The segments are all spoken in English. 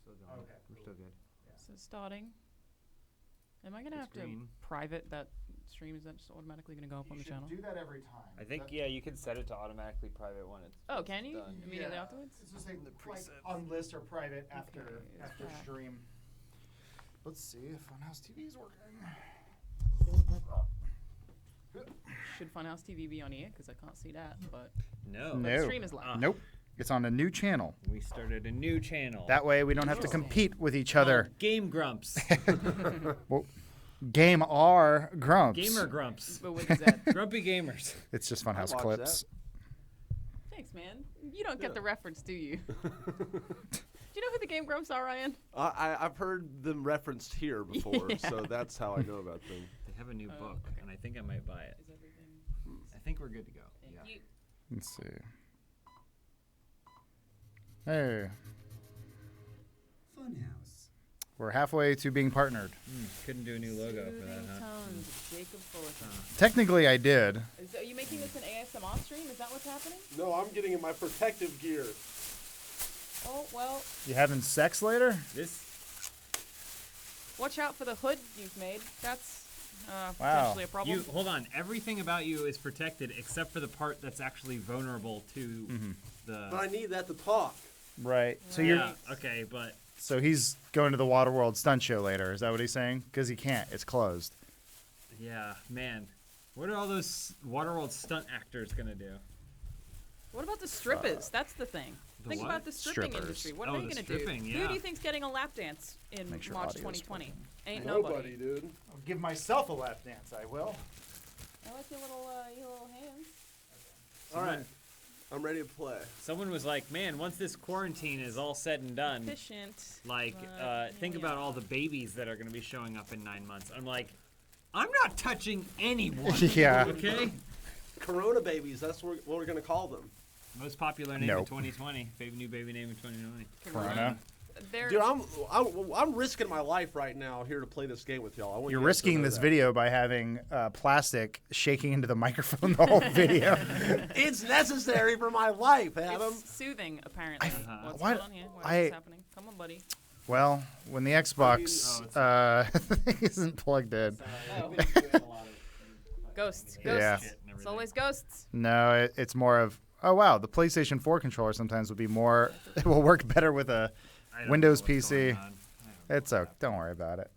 still going. Okay, We're still good. So starting. Am I gonna The have screen. to private that stream? Is that just automatically gonna go up on You the should channel? do that every time. I think, That- yeah, you can set it to automatically private when it's Oh, once can it's you? done. Immediately Yeah, afterwards? It's just like, The like presets. on list or private after Okay, after back. stream. Let's see if Funhouse TV is working. Should Funhouse TV be on here? Because I can't see that. But No. the No. stream is live. Nope. It's on a new channel. We started a new channel. That way we don't have to compete with each other. Called Game Grumps. Well, Game R Grumps. Gamer Grumps. But with Z. Grumpy Gamers. It's just Funhouse watch clips. Thanks, man. You don't get Yeah. the reference, do you? Do you know who the Game Grumps are, Ryan? I've heard them referenced here before, Yeah. so that's how I know about them. They have a new Oh, book, okay. and I think I might buy it. Is everything? I think we're good to go. Thank Yeah. you. Let's see. Hey, Funhouse. we're halfway to being partnered. Couldn't do a new logo for that, Soothing huh? tones, Jacob Fullerton. Technically, I did. Are you making this an ASMR stream? Is that what's happening? No, I'm getting in my protective gear. Oh, well, You having sex later? This watch out for the hood you've made. That's Wow. potentially a problem. hold on. Everything about you is protected except for the part that's actually vulnerable to the. But I need that to talk. Right. So Right. you're. Yeah. Okay, but So he's going to the Waterworld stunt show later. Is that what he's saying? Because he can't. It's closed. yeah, man, what are all those Waterworld stunt actors gonna do? What about the strippers? That's the thing. The Think what? about the stripping Strippers. industry. What Oh, are they the going to do? stripping, Who yeah. do you think's getting a lap dance in Make sure March audio's 2020? working. Ain't Nobody, nobody. dude. I'll give myself a lap dance. I will. I like your little hands. All right, I'm ready to play. Someone was like, "Man, once this quarantine is all said and done, Efficient. like, but, think yeah. about all the babies that are gonna be showing up in 9 months." I'm like, I'm not touching anyone. Yeah. Okay. Corona babies, that's what we're going to call them. Most popular name Nope. of 2020. New baby name of 2020. Corona. They're, Dude, I'm risking my life right now here to play this game with y'all. I want You're you guys to risking know this that. video by having plastic shaking into the microphone the whole video. It's necessary for my life, Adam. it's soothing, apparently. What's why- going on here? What's I- happening? Come on, buddy. Well, when the Xbox isn't plugged in. Ghosts. Ghosts. Yeah. It's always ghosts. No, it's more of, oh wow, the PlayStation 4 controller sometimes would be more, it will work better with a I don't Windows know what's going PC. on. I don't know It's what's okay. Don't worry about it.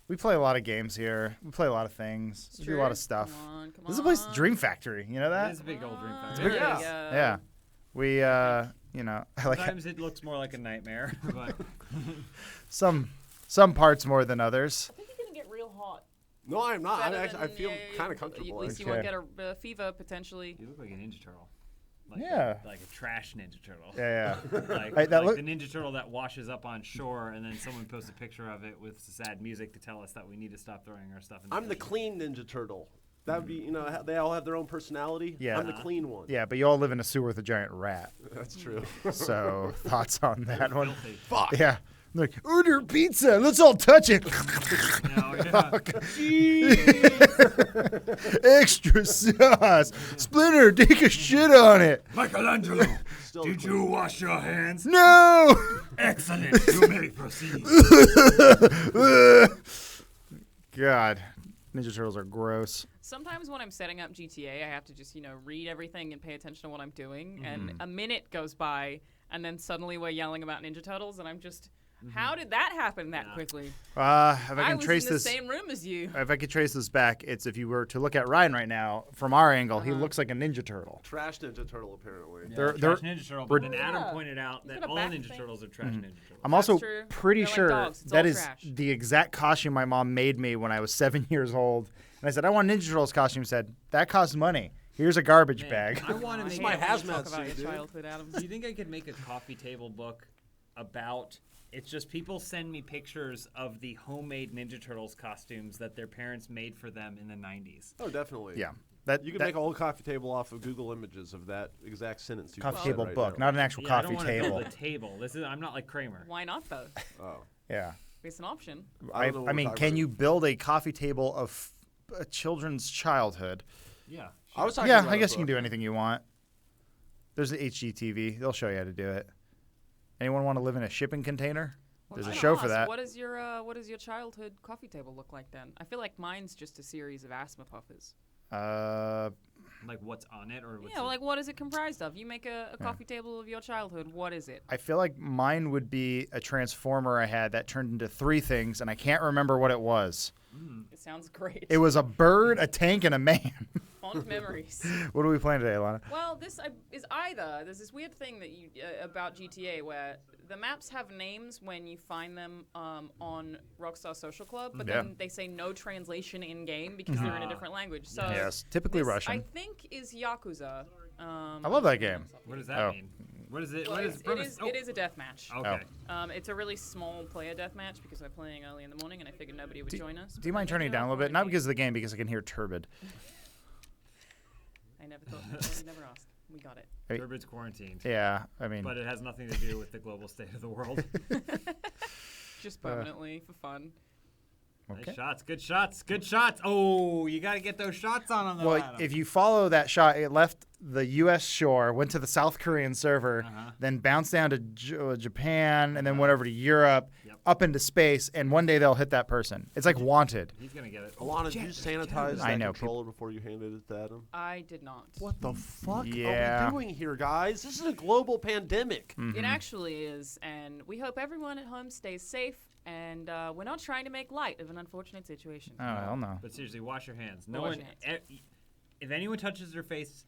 We play a lot of games here. We play a lot of things. We do a lot of stuff. Come on, come This is a place, on. Dream Factory. You know happening. that? It is a big old dream Ah, factory. there Yeah. you go. Yeah. We, I like Sometimes it looks more like a nightmare, but some parts more than others. I think you're gonna get real hot. No, I'm not. Better I than- feel yeah, kind yeah, of comfortable. At least you Okay. won't get a fever potentially. you look like a Ninja Turtle. Like Yeah. like a trash Ninja Turtle. Yeah, yeah. Like, Hey, that like look- the Ninja Turtle that washes up on shore, and then someone posts a picture of it with sad music to tell us that we need to stop throwing our stuff in the I'm the ocean. clean Ninja Turtle. That would be, they all have their own personality. Yeah. I'm the clean one. Yeah, but you all live in a sewer with a giant rat. That's true. So thoughts on that one? Filthy. Fuck. Yeah. Like, order pizza. Let's all touch it. No, yeah. Extra sauce. Splinter, take a shit on it. Michelangelo, Still did you wash your hands? No. Excellent. You may proceed. God, Ninja Turtles are gross. Sometimes when I'm setting up GTA, I have to just, read everything and pay attention to what I'm doing. Mm-hmm. And a minute goes by, and then suddenly we're yelling about Ninja Turtles, and I'm just, how did that happen that quickly? If I can was trace in the this, same room as you. if I could trace this back, it's if you were to look at Ryan right now from our angle, Uh-huh. he looks like a Ninja Turtle. Trash Ninja Turtle, apparently. Yeah, They're- trash they're- Ninja Turtle, but then Yeah. Adam pointed out He's that got a all back Ninja thing. Turtles are trash Ninja Turtles. I'm also true. pretty They're like sure dogs. It's that all is trash. the exact costume my mom made me when I was 7 years old. And I said, I want a Ninja Turtles costume. She said, that costs money. Here's a garbage Man, bag. I want to I make hate my it when you hazmat talk about suit, your dude. childhood, Adam. Do you think I could make a coffee table book about? It's just people send me pictures of the homemade Ninja Turtles costumes that their parents made for them in the 90s. Oh, definitely. Yeah. You can make a whole coffee table off of Google Images of that exact sentence. You coffee just said table right book, now. not an actual Yeah, I coffee don't table. build a table. I'm not like Kramer. Why not, though? Oh. Yeah. It's an option. I don't know what I mean, we're talking can about. you build a coffee table of a children's childhood? Yeah. I was talking Yeah, about I a guess you can book. do anything you want. There's the HGTV. They'll show you how to do it. Anyone want to live in a shipping container? There's I a was show gonna for ask, that. What does your childhood coffee table look like then? I feel like mine's just a series of asthma puffers. Like what's on it, or what's Yeah, like what is it comprised of? You make a coffee table of your childhood. What is it? I feel like mine would be a transformer I had that turned into 3 things, and I can't remember what it was. It sounds great. It was a bird, a tank, and a man. Fond memories. What are we playing today, Alana? Well, this is either. There's this weird thing that you about GTA where the maps have names when you find them on Rockstar Social Club, but Yeah. then they say no translation in game because they're in a different language. So Yes, typically this, Russian. I think is Yakuza. I love that game. what does that Oh. mean? What is it? Well, What is the premise? it is a death match. Okay. It's a really small player death match because we're playing early in the morning and I figured nobody would join us. Do you mind turning it down a little bit? Not because of the game, because I can hear turbid. I never thought. I never asked. We got it. Hey. Turbid's quarantined, Yeah, I mean, but it has nothing to do with the global state of the world. Just permanently for fun. okay. Nice shots, good shots, good shots. Oh, you got to get those shots on though. Well, Adam. if you follow that shot, it left the U.S. shore, went to the South Korean server, then bounced down to Japan, and then went over to Europe, Yep. up into space, and one day they'll hit that person. It's like Wanted. He's gonna get it. Alana, did you sanitize I that know, controller before you handed it to Adam? I did not. What the fuck Yeah. are we doing here, guys? This is a global pandemic. It actually is, and we hope everyone at home stays safe. And we're not trying to make light of an unfortunate situation. Oh, hell no. But seriously, wash your hands. No Wash one. your If anyone touches their face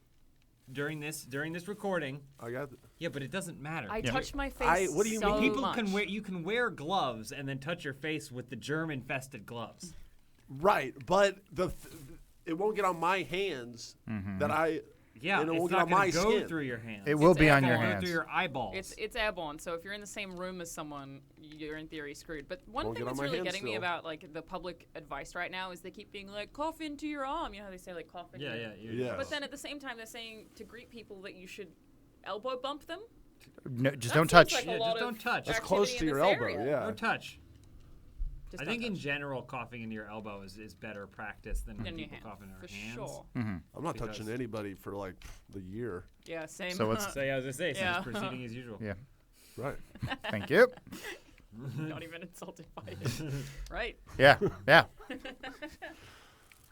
during this recording, I got. yeah, but it doesn't matter. I touched my face what do you so mean? People much. can wear. You can wear gloves and then touch your face with the germ-infested gloves. Right, but it won't get on my hands that I. Yeah, And it it's won't get not on gonna my go skin. through your hands. It will It's be on airborne. your It'll go hands. through your eyeballs. It's airborne, so if you're in the same room as someone, you're in theory screwed. But one Won't thing get on that's my really hand getting me still. about like the public advice right now is they keep being like cough into your arm. You know how they say like cough into. yeah, your- yeah, Yeah. But then at the same time they're saying to greet people that you should elbow bump them. No, just That don't seems touch. like a Yeah, lot just of don't touch. That's activity close in to your this elbow. area. Yeah. No touch. Just I don't think in touch. general, coughing into your elbow is better practice than when In your people hand, cough in their for hands. sure. I'm not Because- touching anybody for like the year. Yeah, same. So it's- So yeah, I was gonna say, so Yeah. it's proceeding as usual. Yeah. Right. Thank you. not even insulted by it. Right? Yeah, yeah.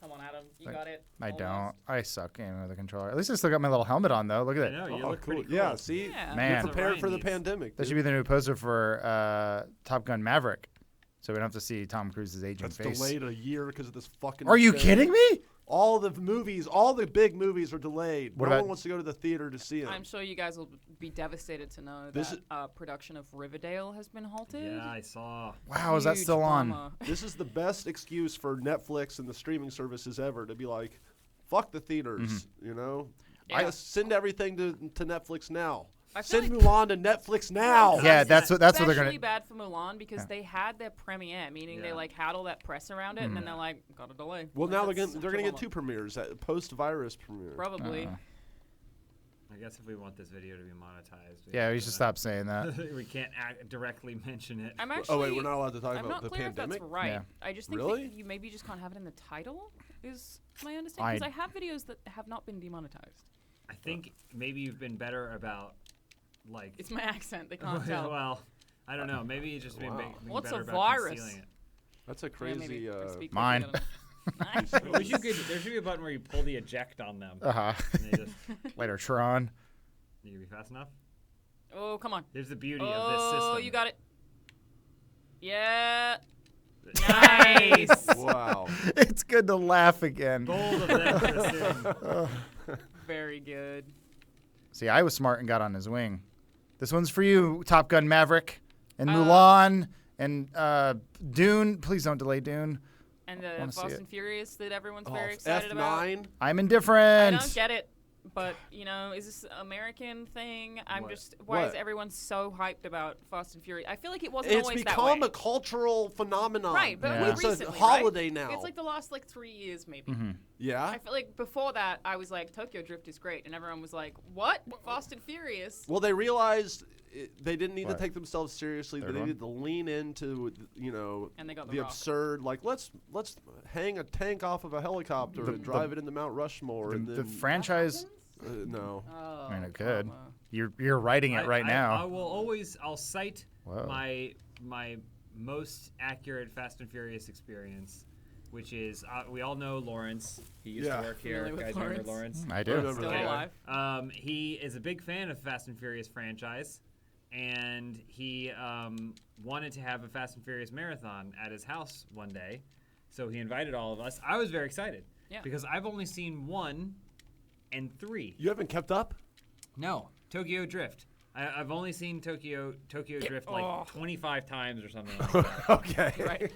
Come on, Adam. You got it. I Almost. don't. I suck aiming with a controller. At least I still got my little helmet on, though. Look at I that. know you Oh, look pretty cool. Yeah, see, Yeah. Man. you're prepared for the Ryan needs. pandemic. That should be the new poster for Top Gun Maverick. So we don't have to see Tom Cruise's aging That's face. delayed a year because of this fucking. Are you thing. kidding me? All the movies, all the big movies are delayed. What no about- one wants to go to the theater to see them. I'm sure you guys will be devastated to know This that is- production of Riverdale has been halted. Yeah, I saw. Wow, is that Huge still on? bummer. This is the best excuse for Netflix and the streaming services ever to be like, fuck the theaters, you know? Yeah. Just send everything to Netflix now. I feel Send like- Mulan to Netflix now. Yeah, that's what they're Especially gonna. bad for Mulan because Yeah. they had their premiere, meaning they Yeah. like had all that press around it, and then they're like, got a delay. Well, Like, now that's they're such gonna a get two bummer. premieres, post-virus premiere. Probably. I guess if we want this video to be monetized, Yeah, we have should to- stop saying that. we can't directly mention it. I'm actually. Oh wait, we're not allowed to talk I'm about not the clear pandemic. if that's right. Yeah. I just think Really? that you maybe just can't have it in the title. Is my understanding? Because I have videos that have not been demonetized. I think maybe you've been better about, like. It's my accent. They can't tell. well, I don't know. Maybe you just been Wow. being What's better a about virus? concealing it. That's a Yeah, crazy. maybe I speak Mine. quickly, I don't know. There should be a button where you pull the eject on them. Uh huh. And they just, Later, Tron. you can be fast enough. Oh, come on. Here's the beauty of this Oh, system. you got it. Yeah. Nice. Wow. It's good to laugh again. Bold of them to assume. Very good. See, I was smart and got on his wing. This one's for you, Top Gun Maverick, and Mulan, and Dune. Please don't delay Dune. And the wanna see Fast it. and Furious that everyone's Oh, very excited about. F9. I'm I indifferent. don't get it, but you know, is this an American thing? I'm What? just why is What? everyone so hyped about Fast and Furious? I feel like it wasn't It's always that become way. a cultural phenomenon. Right, but Yeah. It's recently, a holiday right? now. It's like the last like 3 years maybe. yeah. I feel like before that I was like Tokyo Drift is great, and everyone was like, "What? Fast and Furious?" Well, they realized they didn't need What? to take themselves seriously. Third They one? needed to lean into, And they got the The Rock. absurd. Like let's hang a tank off of a helicopter and drive it into Mount Rushmore. and The then franchise. no. Oh, I mean, it could. bummer. You're writing it right I now. I'll cite Whoa. my my most accurate Fast and Furious experience, which is we all know Lawrence. He used to work here. Familiar with Guys, remember Lawrence? I do. Remember Still that. alive. He is a big fan of Fast and Furious franchise, and he wanted to have a Fast and Furious marathon at his house one day. So he invited all of us. I was very excited because I've only seen 1 and 3. You haven't kept up? No, Tokyo Drift. I've only seen Tokyo Drift like 25 times or something like that. Okay. Right.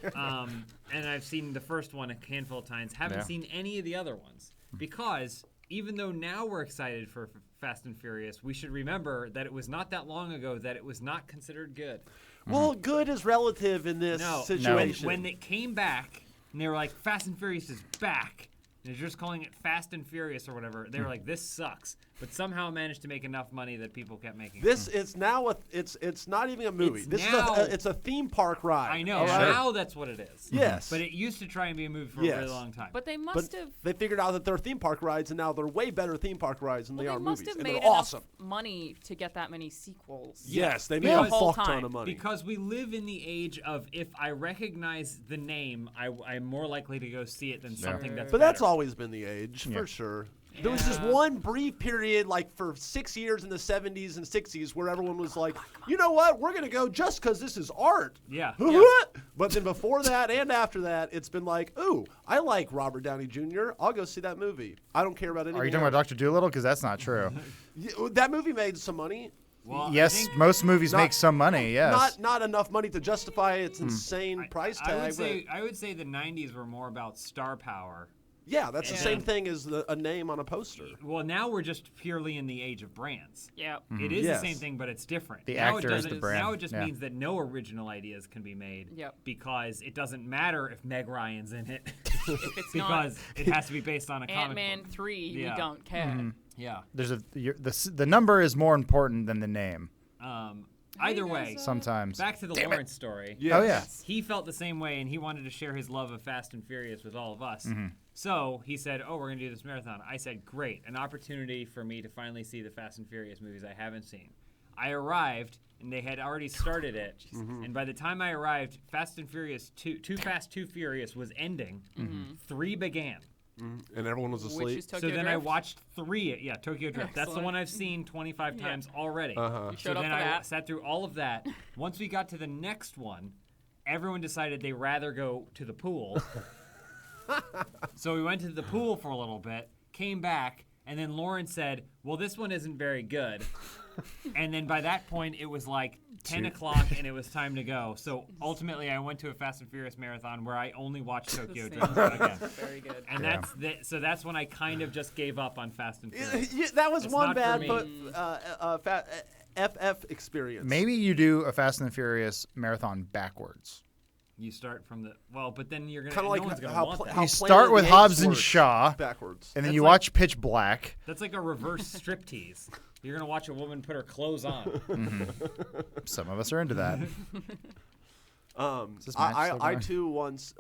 And I've seen the first one a handful of times. Haven't Yeah. seen any of the other ones because even though now we're excited for Fast and Furious, we should remember that it was not that long ago that it was not considered good. Well, good is relative in this No, situation. when it came back and they were like, Fast and Furious is back. And they're just calling it Fast and Furious or whatever. They were like, this sucks. But somehow managed to make enough money that people kept making it. This is now it's not even a movie. It's This now- is it's a theme park ride. I know. all right? Now that's what it is. Yes. But it used to try and be a movie for a Yes. really long time. But they But must have. they figured out that they're theme park rides, and now they're way better theme park rides than Well, they they are must movies. have And made they're enough awesome. money to get that many sequels. Yes, they made Because- a The whole fuck ton time. of money. Because we live in the age of if I recognize the name, I'm more likely to go see it than something that's But that's better. always been the age, Yeah. for sure. There was just Yeah. one brief period, like for 6 years in the 70s and 60s, where everyone was like, you know what, we're going to go just because this is art. Yeah. But then before that and after that, it's been like, ooh, I like Robert Downey Jr. I'll go see that movie. I don't care about anything Are you talking about else. Dr. Dolittle? Because that's not true. That movie made some money. Well, I Yes, think- most movies Not- make some money. Yes. Not enough money to justify its insane price tag. I would say the 90s were more about star power. yeah, that's the and- same thing as a name on a poster. Well, now we're just purely in the age of brands. Yeah. It is Yes. the same thing, but it's different. The Now actor it is the doesn't- brand. Now it just Yeah. means that no original ideas can be made. Yep. Because it doesn't matter if Meg Ryan's in it. If it's because it has to be based on a comic Ant-Man book. 3, Yeah. we don't care. Yeah. There's the number is more important than the name Either guys, way, sometimes. back to the Lawrence story. Yes. Oh yeah. He felt the same way, and he wanted to share his love of Fast and Furious with all of us. So he said, "Oh, we're going to do this marathon." I said, "Great, an opportunity for me to finally see the Fast and Furious movies I haven't seen." I arrived, and they had already started it. And by the time I arrived, Fast and Furious 2, Too Fast, Too Furious was ending. 3 began. And everyone was Which asleep. is Tokyo So then I Drift. watched 3. Yeah, Tokyo Drift. That's the Excellent. one I've seen 25 times already. Uh-huh. You So showed up then for I that. sat through all of that. Once we got to the next one, everyone decided they'd rather go to the pool. So we went to the pool for a little bit, came back, and then Lauren said, "Well, this one isn't very good." And then by that point, it was like 10 o'clock and it was time to go. So ultimately, I went to a Fast and Furious marathon where I only watched Tokyo same. Drift again. Very good. And so that's when I kind of just gave up on Fast and Furious. Yeah, that was It's one not for bad me. FF experience. Maybe you do a Fast and the Furious marathon backwards. You start from the but then you're gonna Kind of no like one's gonna how, want that. how You Planet start of with the Hobbs Apes and works Shaw, backwards. and then That's you like- watch Pitch Black. That's like a reverse striptease. You're gonna watch a woman put her clothes on. Some of us are into that. this match I still going? too once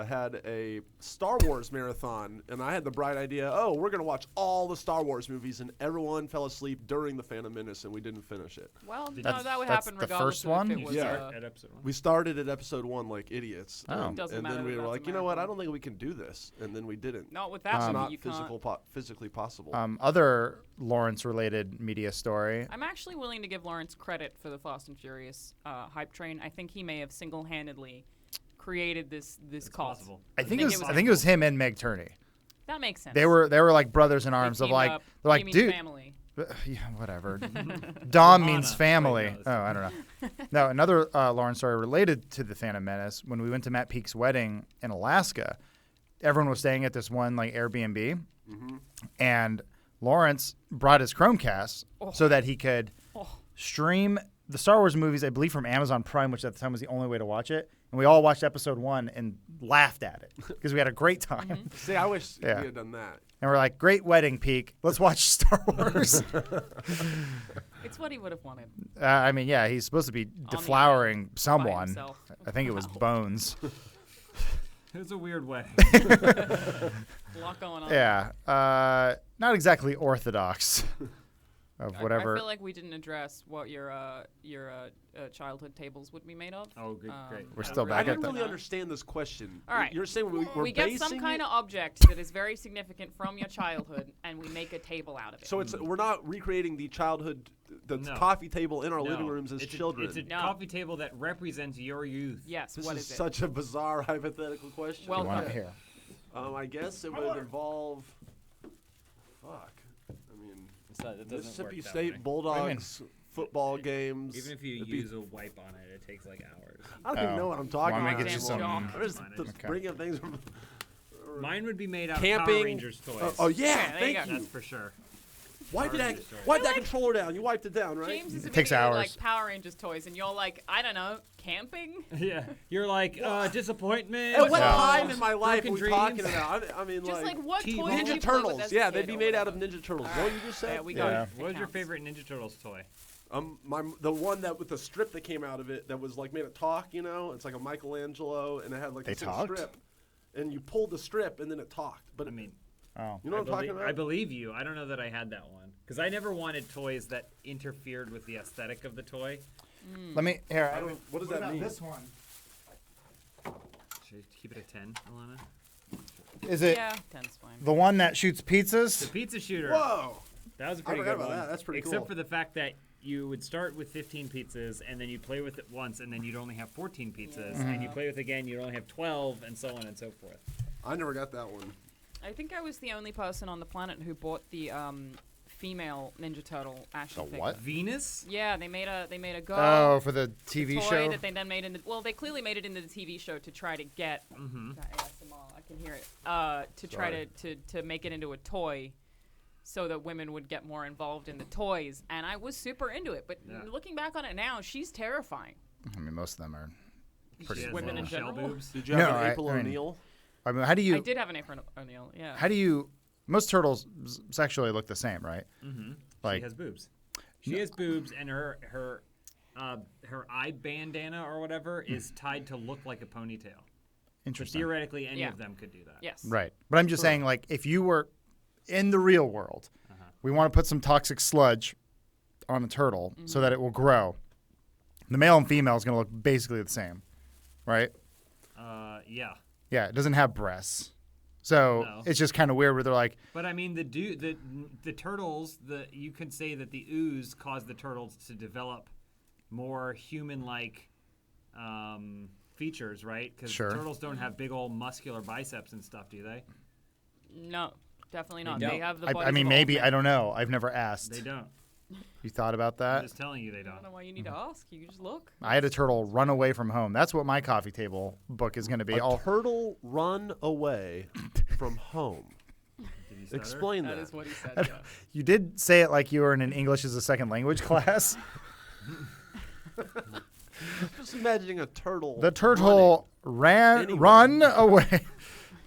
had a Star Wars marathon, and I had the bright idea, we're going to watch all the Star Wars movies, and everyone fell asleep during The Phantom Menace, and we didn't finish it. Well, no, That's- that would that's happen the regardless first of one? if it was Yeah. At episode 1. We started at episode 1 like idiots, Oh. and, Doesn't and matter then we that were that's like, a you know what, I marathon. don't think we can do this, and then we didn't. Not with that It's movie, not you can't. physically possible. Other Lawrence-related media story. I'm actually willing to give Lawrence credit for the Fast and Furious hype train. I think he may have single-handedly created this cult. Possible. I think think it it was. was I think it was him and Meg Turney. That makes sense. They were like brothers in arms. Of teamed like, up. they're He like, means dude. family. Yeah, whatever. Dom means Lana. family. Wait, no, Oh, I don't know. No, another Lawrence story related to the Phantom Menace. When we went to Matt Peak's wedding in Alaska, everyone was staying at this one like Airbnb, and Lawrence brought his Chromecast so that he could stream the Star Wars movies, I believe, from Amazon Prime, which at the time was the only way to watch it. And we all watched episode 1 and laughed at it because we had a great time. See, I wish Yeah. we had done that. And we're like, great wedding, Peak. Let's watch Star Wars. It's what he would have wanted. I mean, yeah, he's supposed to be the deflowering by someone. himself. I think it was Bones. It was a weird wedding. A lot going on. Yeah, not exactly orthodox. of I whatever. feel like we didn't address what your childhood tables would be made of. Oh, good, great. We're I still really back I at didn't the- really understand this question. All right. You're saying we're We get basing some kind it- of object that is very significant from your childhood, and we make a table out of it. So we're not recreating the childhood, the No. coffee table in our No, living rooms as it's children. it's a No. coffee table that represents your youth. yes, This what is is it? such a bizarre hypothetical question. Well You want done. it here. I guess it would involve. Fuck. I mean, That doesn't Mississippi work that State way. Bulldogs football games. Even if you It'd be- use a wipe on it, it takes like hours. I don't even know what I'm talking Want me about. to get you some? Damn I'm just Fine, Okay. bringing up things from Mine would be made out of camping. Power Rangers toys. Oh yeah, Yeah, there you thank go. you. That's for sure. Wipe Power that. Rangers toys. Wipe that controller down. You wiped it down, right? James is It takes immediately hours. like Power Rangers toys, and you're like, I don't know, camping? Yeah, you're like At disappointment. what Yeah. time in my life are Broken we talking dreams. about? I mean, Just like what T- toys Ninja did you Ninja play with Turtles. as a Yeah, they'd kid be or made out of whatever? Ninja Turtles. All What right. you just said? Yeah, we Yeah. got it. What was your Counts. favorite Ninja Turtles toy? The one that with the strip that came out of it that was like made of talk. You know, it's like a Michelangelo, and it had like They this little talked? strip, and you pulled the strip, and then it talked. But I mean, Oh. you know what I'm talking about? I believe you. I don't know that I had that one because I never wanted toys that interfered with the aesthetic of the toy. Let me here. I don't- what does that mean? This one. Should I keep it a 10, Alana? Is it Yeah, 10's fine. the one that shoots The pizzas? pizza shooter. Whoa! That was a I pretty forgot good about one. that. That's pretty Except cool. for the fact that you would start with 15 pizzas and then you play with it once and then you'd only have 14 pizzas and you play with it again you'd only have 12 and so on and so forth. I never got that one. I think I was the only person on the planet who bought the female Ninja Turtle action The figure. what? Venus? Yeah, they made a girl Oh, for the toy TV show. that they then made into. Well, they clearly made it into the TV show to try to get. ASMR, I can hear it. To try to make it into a toy, so that women would get more involved in the toys, and I was super into it. But Yeah. looking back on it now, she's terrifying. I mean, most of them are. She has Women little in shell general? boobs. Did you No, have an I April mean- O'Neil? I mean, how do I you? did have an April O'Neil. Yeah. How do you? Most turtles sexually look the same, right? Mm-hmm. Like She has boobs. She has boobs and her eye bandana or whatever is tied to look like a ponytail. interesting. Theoretically, any Yeah. of them could do that. Yes. Right. But I'm just saying, like, if you were in the real world, we want to put some toxic sludge on a turtle so that it will grow. The male and female is going to look basically the same, right? Yeah. Yeah, it doesn't have breasts. So No. it's just kind of weird where they're like, But I mean, the turtles, you could say that the ooze caused the turtles to develop more human-like features, right? Because Sure. turtles don't have big old muscular biceps and stuff, do they? No, definitely not. don't. They have the. I bodies mean, of all maybe, men. I don't know. I've never asked. They don't. You thought about I'm that? just telling you, they I don't. don't know why you need to ask. You can just look. I had a turtle run away from home. That's what my coffee table book is going to be. A All turtle run away from home. Did you stutter? Explain that. That is what he said. Yeah. You did say it like you were in an English as a second language class. Just imagining a turtle. The turtle Anywhere. run away.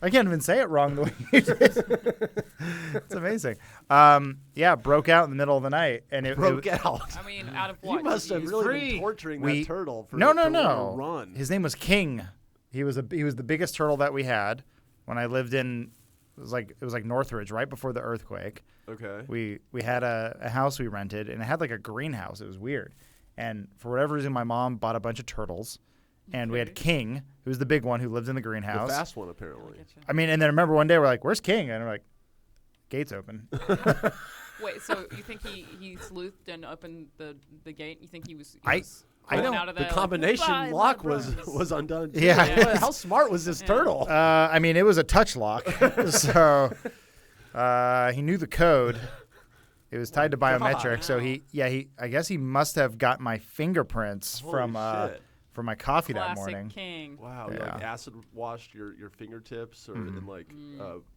I can't even say it wrong the way you did. It's amazing. Yeah, broke out in the middle of the night, and it broke out. I mean, out of what? You must have used- really free. been torturing We- that turtle for No, to let her no. run. His name was King. He was the biggest turtle that we had when I lived in. It was like Northridge, right before the earthquake. Okay. We had a house we rented, and it had like a greenhouse. It was weird, and for whatever reason, my mom bought a bunch of turtles, and we had King, who was the big one who lived in the The greenhouse. fast one, apparently. Getcha. I mean, and then I remember one day we're like, "Where's King?" And we're like, "Gates open." Wait, so you think he sleuthed and opened the gate? You think he was? I going don't- out of The there combination like, "Goodbye, lock my was brothers." undone. too. Yeah. Yeah. How smart was this turtle? I mean, it was a touch lock, so he knew the code. It was tied to biometric, so he I guess he must have got my fingerprints Holy from shit. from my coffee that Classic morning. King. Wow, you, like Yeah. acid washed your fingertips or and like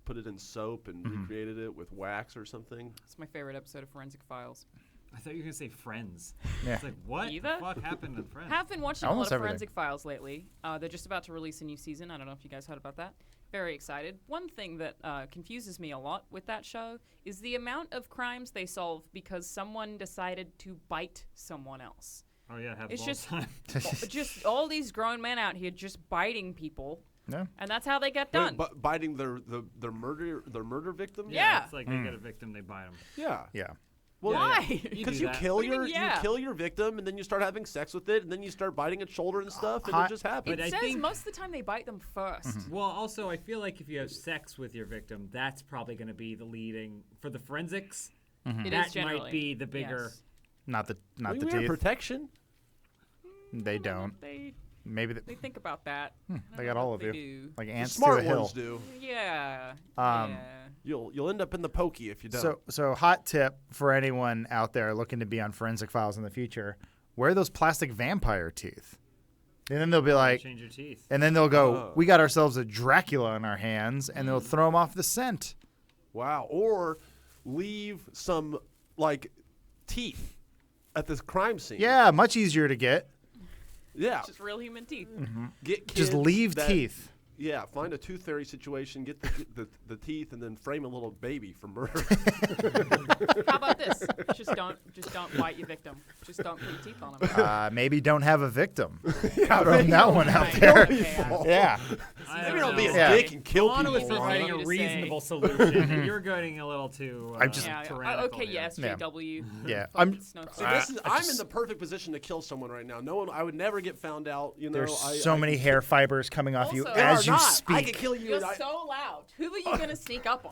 put it in soap and recreated it with wax or something. It's my favorite episode of Forensic Files. I thought you were gonna say Friends. Yeah. It's like what Either? the fuck happened in Friends? Have been watching a Almost lot of everything. Forensic Files lately. They're just about to release a new season. I don't know if you guys heard about that. Very excited. One thing that confuses me a lot with that show is the amount of crimes they solve because someone decided to bite someone else. Oh yeah, it happens It's all just- the time. Just all these grown men out here just biting people, Yeah. and that's how they get Wait, done. but biting their murder victims. Yeah. It's like they get a victim, they bite them. Yeah. Well, Why? You Because do you that. kill What do you your mean, yeah? you kill your victim, and then you start having sex with it, and then you start biting its shoulder and stuff, and Hot- it just happens. It I says think- most of the time they bite them 1st. Well, also, I feel like if you have sex with your victim, that's probably going to be the leading for the forensics. It That is generally. might be the bigger. Yes. Not the we teeth. have protection. They don't. They Maybe they think about that. I they don't got know all if of you. they do. like The ants to smart a hill. ones do. Yeah. Um, You'll end up in the pokey if you don't. So hot tip for anyone out there looking to be on Forensic Files in the future: wear those plastic vampire teeth, and then they'll be like, Change your teeth. and then they'll go, Oh. "We got ourselves a Dracula on our hands," and they'll throw them off the scent. Wow. Or leave some like teeth at this crime scene. Yeah, much easier to get. Yeah. Just real human teeth. Get kids Just leave that- teeth. Yeah. Find a tooth fairy situation. Get the teeth, and then frame a little baby for murder. How about this? Just don't bite your victim. Just don't put your teeth on them. Maybe don't have a victim. yeah, Throwing that one out there. Yeah. I Maybe don't don't be a know. Yeah. dick and kill Alana was people. providing for a you to reasonable solution. You're getting a little too. I'm just- Yeah. tyrannical Okay. here. Yes. Yeah. JW. Yeah. Fucking I'm. snowflake. See, this is, I I'm just- in the perfect position to kill someone right now. No one, I would never get found out. You know, There's I, so I many hair fibers coming off you Also- There as are you not. speak. I could kill you. You're and I- so loud. Who are you gonna sneak up on?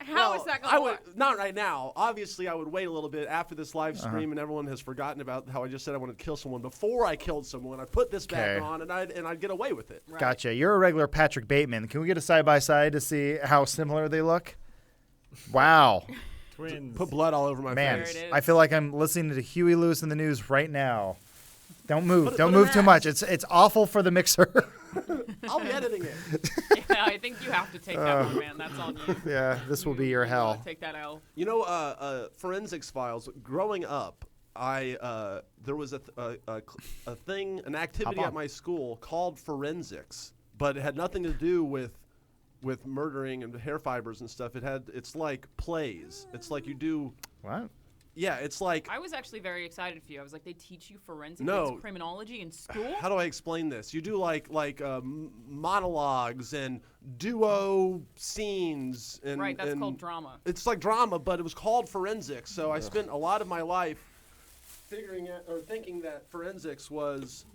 How well, is that I gonna would work? not right now. Obviously, I would wait a little bit after this live Uh-huh. stream, and everyone has forgotten about how I just said I wanted to kill someone. Before I killed someone, I put this back Okay. on, and I'd get away with it. Right. Gotcha. You're a regular Patrick Bateman. Can we get a side by side to see how similar they look? Wow. Twins. Put blood all over my Man, face. There it I is. feel like I'm listening to Huey Lewis in the news right now. Don't move. Put Don't an move too axe. much. It's awful for the mixer. I'll be editing it. Yeah, I think you have to take that one, man. That's on you. Yeah, this will be your You gotta hell. Take that L. You know, forensics files. Growing up, there was a thing, an activity on. at my school called forensics, but it had nothing to do with murdering and hair fibers and stuff. It's like plays. It's like you do. What? Yeah, it's like. I was actually very excited for you. I was like, they teach you forensic No. criminology in school? How do I explain this? You do like monologues and duo scenes and Right, that's and called drama. It's like drama, but it was called forensics. So I spent a lot of my life thinking that forensics was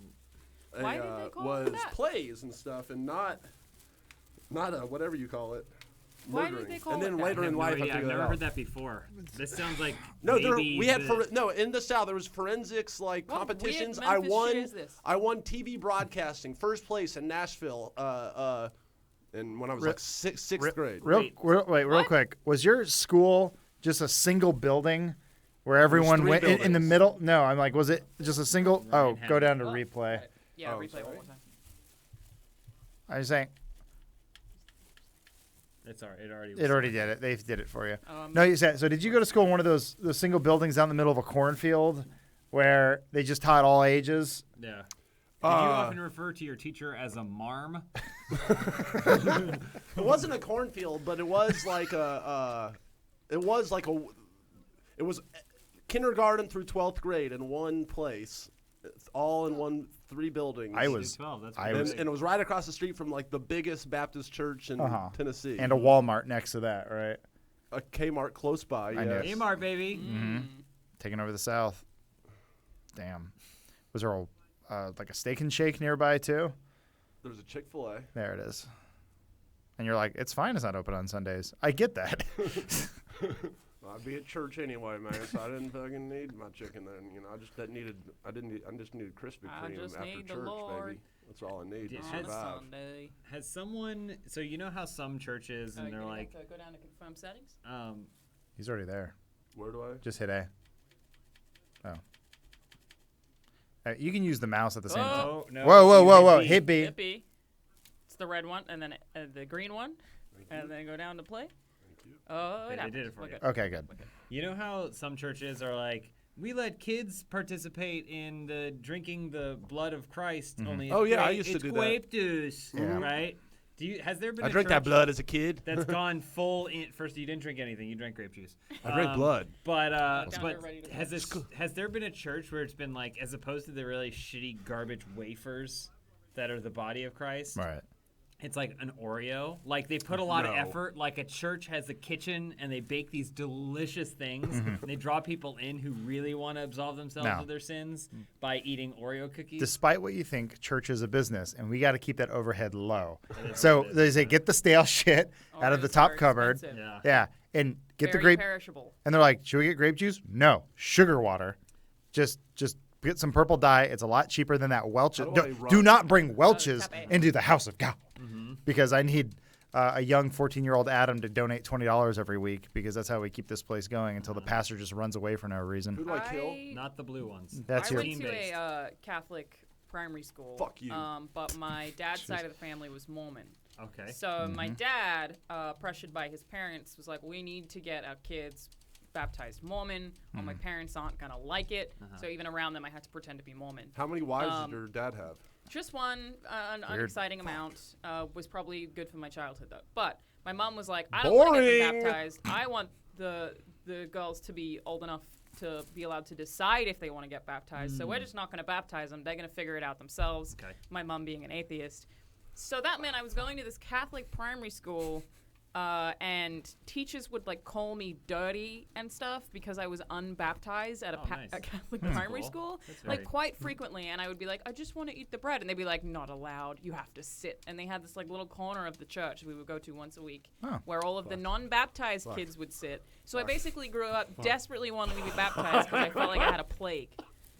Why did they call it was that? plays and stuff, and not a whatever you call it. Why did Murdering. they call and it then that? later I have in no life, idea. I I've figured never it out. heard that before. This sounds like No, maybe we had the- in the South there was forensics like What weird competitions. Memphis shit is this? I won TV broadcasting first place in Nashville. And when I was like sixth grade. Real What? quick. Was your school just a single building where everyone three went in the buildings. middle? No, I'm like, was it just a single? Oh, Manhattan. go down to Oh, replay. Yeah, Oh, replay sorry. one more time. I was saying It's alright. It already. it already did it. They did it for you. Um, No, you said. So did you go to school in one of those single buildings out in the middle of a cornfield where they just taught all ages? Yeah. Did you often refer to your teacher as a marm? It wasn't a cornfield, but it was like it was kindergarten through 12th grade in one place. It's all in three buildings. I was 12. That's I pretty was- big. And it was right across the street from like the biggest Baptist church in Tennessee. and a Walmart next to that, right? a Kmart close by. I knew Yes. it. Kmart, baby. Taking over the South. Damn. Was there like a Steak and Shake nearby too? There's a Chick-fil-A. There it is. And you're like, it's fine. It's not open on Sundays. I get that. I'd be at church anyway, man. So I didn't fucking need my chicken then. You know, I just needed Krispy I Kreme just after need the church, Lord. baby. That's all I need Yeah, to On a survive. Sunday. Has someone? So you know how some churches and they're you like, have to go down to confirm settings? He's already there. Where do I? Just hit A. Oh. You can use the mouse at the same time. oh no. Whoa. you Hit B. B. Hit B. It's the red one, and then the green one, and then go down to play. Oh, They it happens. did it for We're you. good. Okay, good. You know how some churches are like, we let kids participate in the drinking the blood of Christ. Only Oh, yeah, I it's used to it's do that. Coeptus, Yeah. right? Has there been? I a drank that church blood as a kid. That's gone full in. First, you didn't drink anything. You drank grape juice. I drank blood. But Down there ready to has there been a church where it's been like, as opposed to the really shitty garbage wafers that are the body of Christ? Right. It's like an Oreo. Like they put a lot of No. effort. Like a church has a kitchen and they bake these delicious things. And they draw people in who really want to absolve themselves No. of their sins by eating Oreo cookies. Despite what you think, church is a business, and we got to keep that overhead low. So they say, get the stale shit out of the Oreos top are cupboard. expensive. Yeah. Yeah, and get the Very grape. perishable. And they're like, should we get grape juice? No, sugar water. Just get some purple dye. It's a lot cheaper than that Welch's. How do I Do run? not bring Welch's Cafe. into the house of God, Mm-hmm. because I need a young 14-year-old Adam to donate $20 every week, because that's how we keep this place going until the pastor just runs away for no Who reason. do I kill? Not the blue ones. That's I your went to Team-based. a Catholic primary school. Fuck you. But my dad's side of the family was Mormon. Okay. So my dad, pressured by his parents, was like, "We need to get our kids baptized Mormon, or my parents aren't gonna like it." So even around them, I had to pretend to be Mormon. How many wives did your dad have? Just one, an Weird. unexciting amount, was probably good for my childhood though. But my mom was like, "I don't want to get them Boring. baptized. I want the girls to be old enough to be allowed to decide if they want to get baptized. So we're just not going to baptize them. They're going to figure it out themselves." Okay. My mom being an atheist. So that meant I was going to this Catholic primary school, and teachers would like call me dirty and stuff because I was unbaptized at Oh, nice. a Catholic That's primary cool. school, That's like very- quite frequently. And I would be like, "I just want to eat the bread," and they'd be like, "Not allowed. You have to sit." And they had this like little corner of the church we would go to once a week, Oh. where all of the non-baptized kids would sit. So I basically grew up desperately wanting to be baptized because I felt like I had a plague.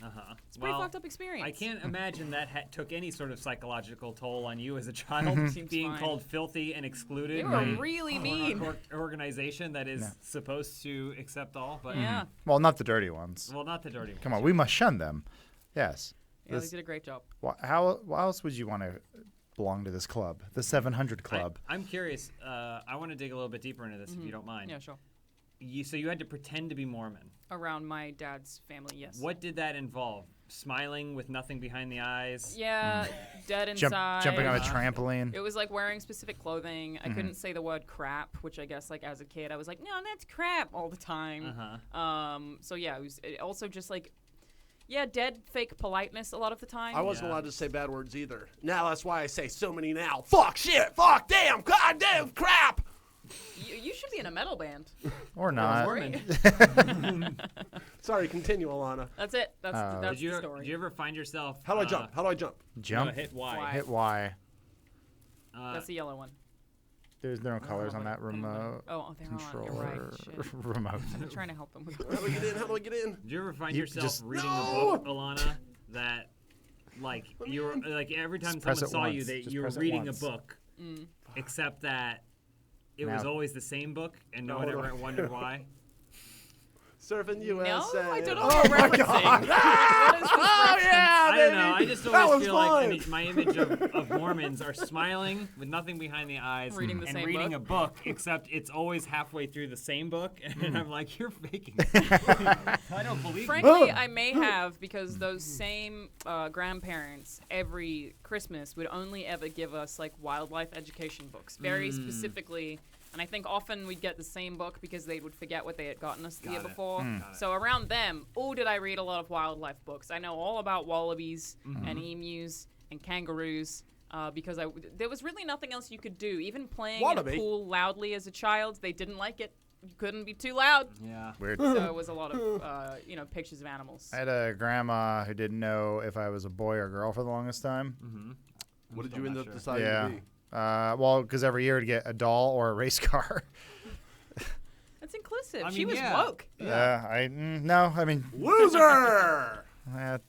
Uh-huh. It's a pretty fucked up experience. I can't imagine that took any sort of psychological toll on you as a child, Seems being fine. called filthy and excluded They by were really mean. an organization that is supposed to accept all. But Yeah. Well, not the dirty ones. well, not the dirty ones. Come on, we must shun them. Yes. Yeah, they This- did a great job. how else would you want to belong to this club, the 700 Club? I'm curious. I want to dig a little bit deeper into this, if you don't mind. Yeah, sure. So you had to pretend to be Mormon. Around my dad's family, yes. What did that involve? Smiling with nothing behind the eyes? Yeah, dead Jump, inside. jumping on a trampoline. It was like wearing specific clothing. I couldn't say the word crap, which I guess like as a kid I was like, "No, that's crap" all the time. Uh-huh. So yeah, it also just like, yeah, dead fake politeness a lot of the time. I wasn't Yeah. allowed to say bad words either. Now that's why I say so many now. Fuck, shit, fuck, damn, goddamn, crap. You should be in a metal band. Or not. Mormon. Sorry, continue, Alana. That's it. That's Did you the story. did you ever find yourself? How do I jump? How do I jump? Jump. Hit Y. Y. Hit Y. That's the yellow one. There's no colors on that remote Oh, they're on. You're controller. right. Shit. Remote. I'm trying to help them with How do I get in? How do I get in? Did you ever find You yourself just- reading No! a book, Alana, that like you were like every time Just press someone it saw you once. that Just you were press it reading a once. book, Mm. except that it was Now- always the same book and no No, one hold ever on. wondered why? Surfing No, USA. I don't know Oh what you're my referencing. God. What is this Oh reference? yeah, I don't know. I just That always was feel like fun. my image of Mormons are smiling with nothing behind the eyes Reading the and same reading book? a book, except it's always halfway through the same book, and I'm like, you're faking. I don't believe you. Frankly, I may have because those same grandparents every Christmas would only ever give us like wildlife education books, very specifically. And I think often we'd get the same book because they would forget what they had gotten us the year Got it. before. Got it. So around them, did I read a lot of wildlife books. I know all about wallabies and emus and kangaroos. Because there was really nothing else you could do. Even playing Wallaby? in a pool loudly as a child, they didn't like it. You couldn't be too loud. Yeah. Weird. So it was a lot of, pictures of animals. I had a grandma who didn't know if I was a boy or girl for the longest time. What did still you end not up sure. deciding Yeah. to be? Well, because every year I'd get a doll or a race car. That's inclusive. I She mean, was yeah. woke. No, I mean, Loser!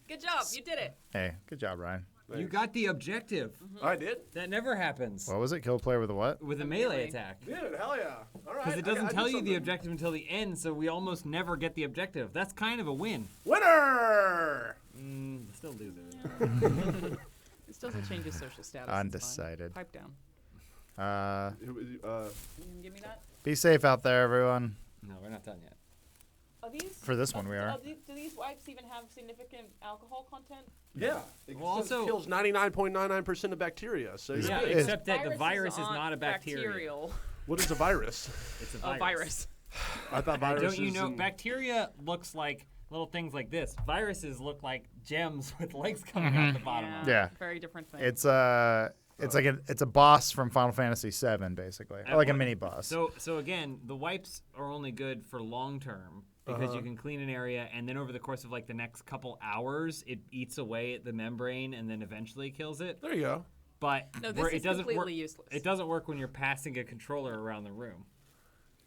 Good job. You did it. hey, good job, Ryan. You got the objective. I did? That never happens What was it? Kill a player with a what? with a Melee. melee attack. Dude, hell yeah. All right. Because it I doesn't did tell you the something. objective until the end, so we almost never get the objective. That's kind of a win. Winner! Still loser. This doesn't change your social status. It's fine. Undecided. Pipe down. Uh, You can give me that. Be safe out there, everyone. No, we're not done yet. Are these? For this one, we are. Do these wipes even have significant alcohol content? yeah. It Well, says also- kills 99.99% of bacteria. So you're Yeah, good. except that the Viruses virus is aren't not a bacteria. bacterial. What is a virus? It's a A virus. I thought And viruses. don't you know, and- bacteria looks like little things like this. Viruses look like gems with legs coming out the bottom of them. Yeah. Very different thing. It's It's like it's a boss from Final Fantasy VII, basically, or like a mini boss. So again, the wipes are only good for long term because you can clean an area, and then over the course of like the next couple hours, it eats away at the membrane and then eventually kills it. There you go. But No, this it is doesn't work. completely useless. It doesn't work when you're passing a controller around the room.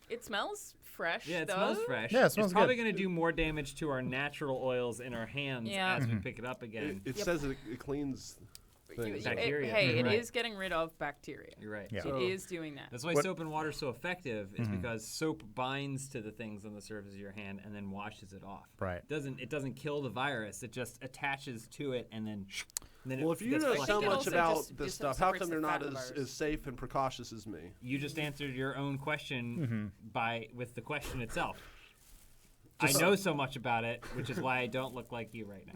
It smells fresh. Yeah, it though. smells fresh. Yeah, it smells it's probably good. going to do more damage to our natural oils in our hands Yeah. as we pick it up again. It Yep. says it cleans things. Bacteria. Hey, it Right. is getting rid of bacteria. You're right. Yeah. It So- is doing that. That's why What- soap and water is so effective. Is because soap binds to the things on the surface of your hand and then washes it off. Right. It doesn't kill the virus. It just attaches to it and then. Well, if you gets know flushed so it out. much also about just- this just stuff, how separates come the you're not fat and as virus. safe and precautious as me? You just answered your own question with the question itself. I Just- know so much about it, which is why I don't look like you right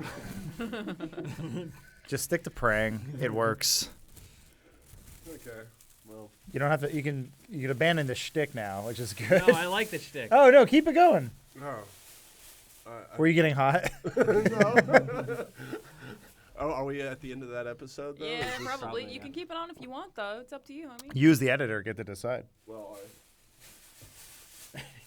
now. Just stick to praying. It works. Okay. Well, You don't have to. You can abandon the shtick now, which is good. No, I like the shtick. Oh no, keep it going. no. Were you getting hot? Oh, are we at the end of that episode, though? Yeah, Is this- probably. probably, You yeah. can keep it on if you want, though. It's up to you, homie. Use the editor. Get to decide. Well,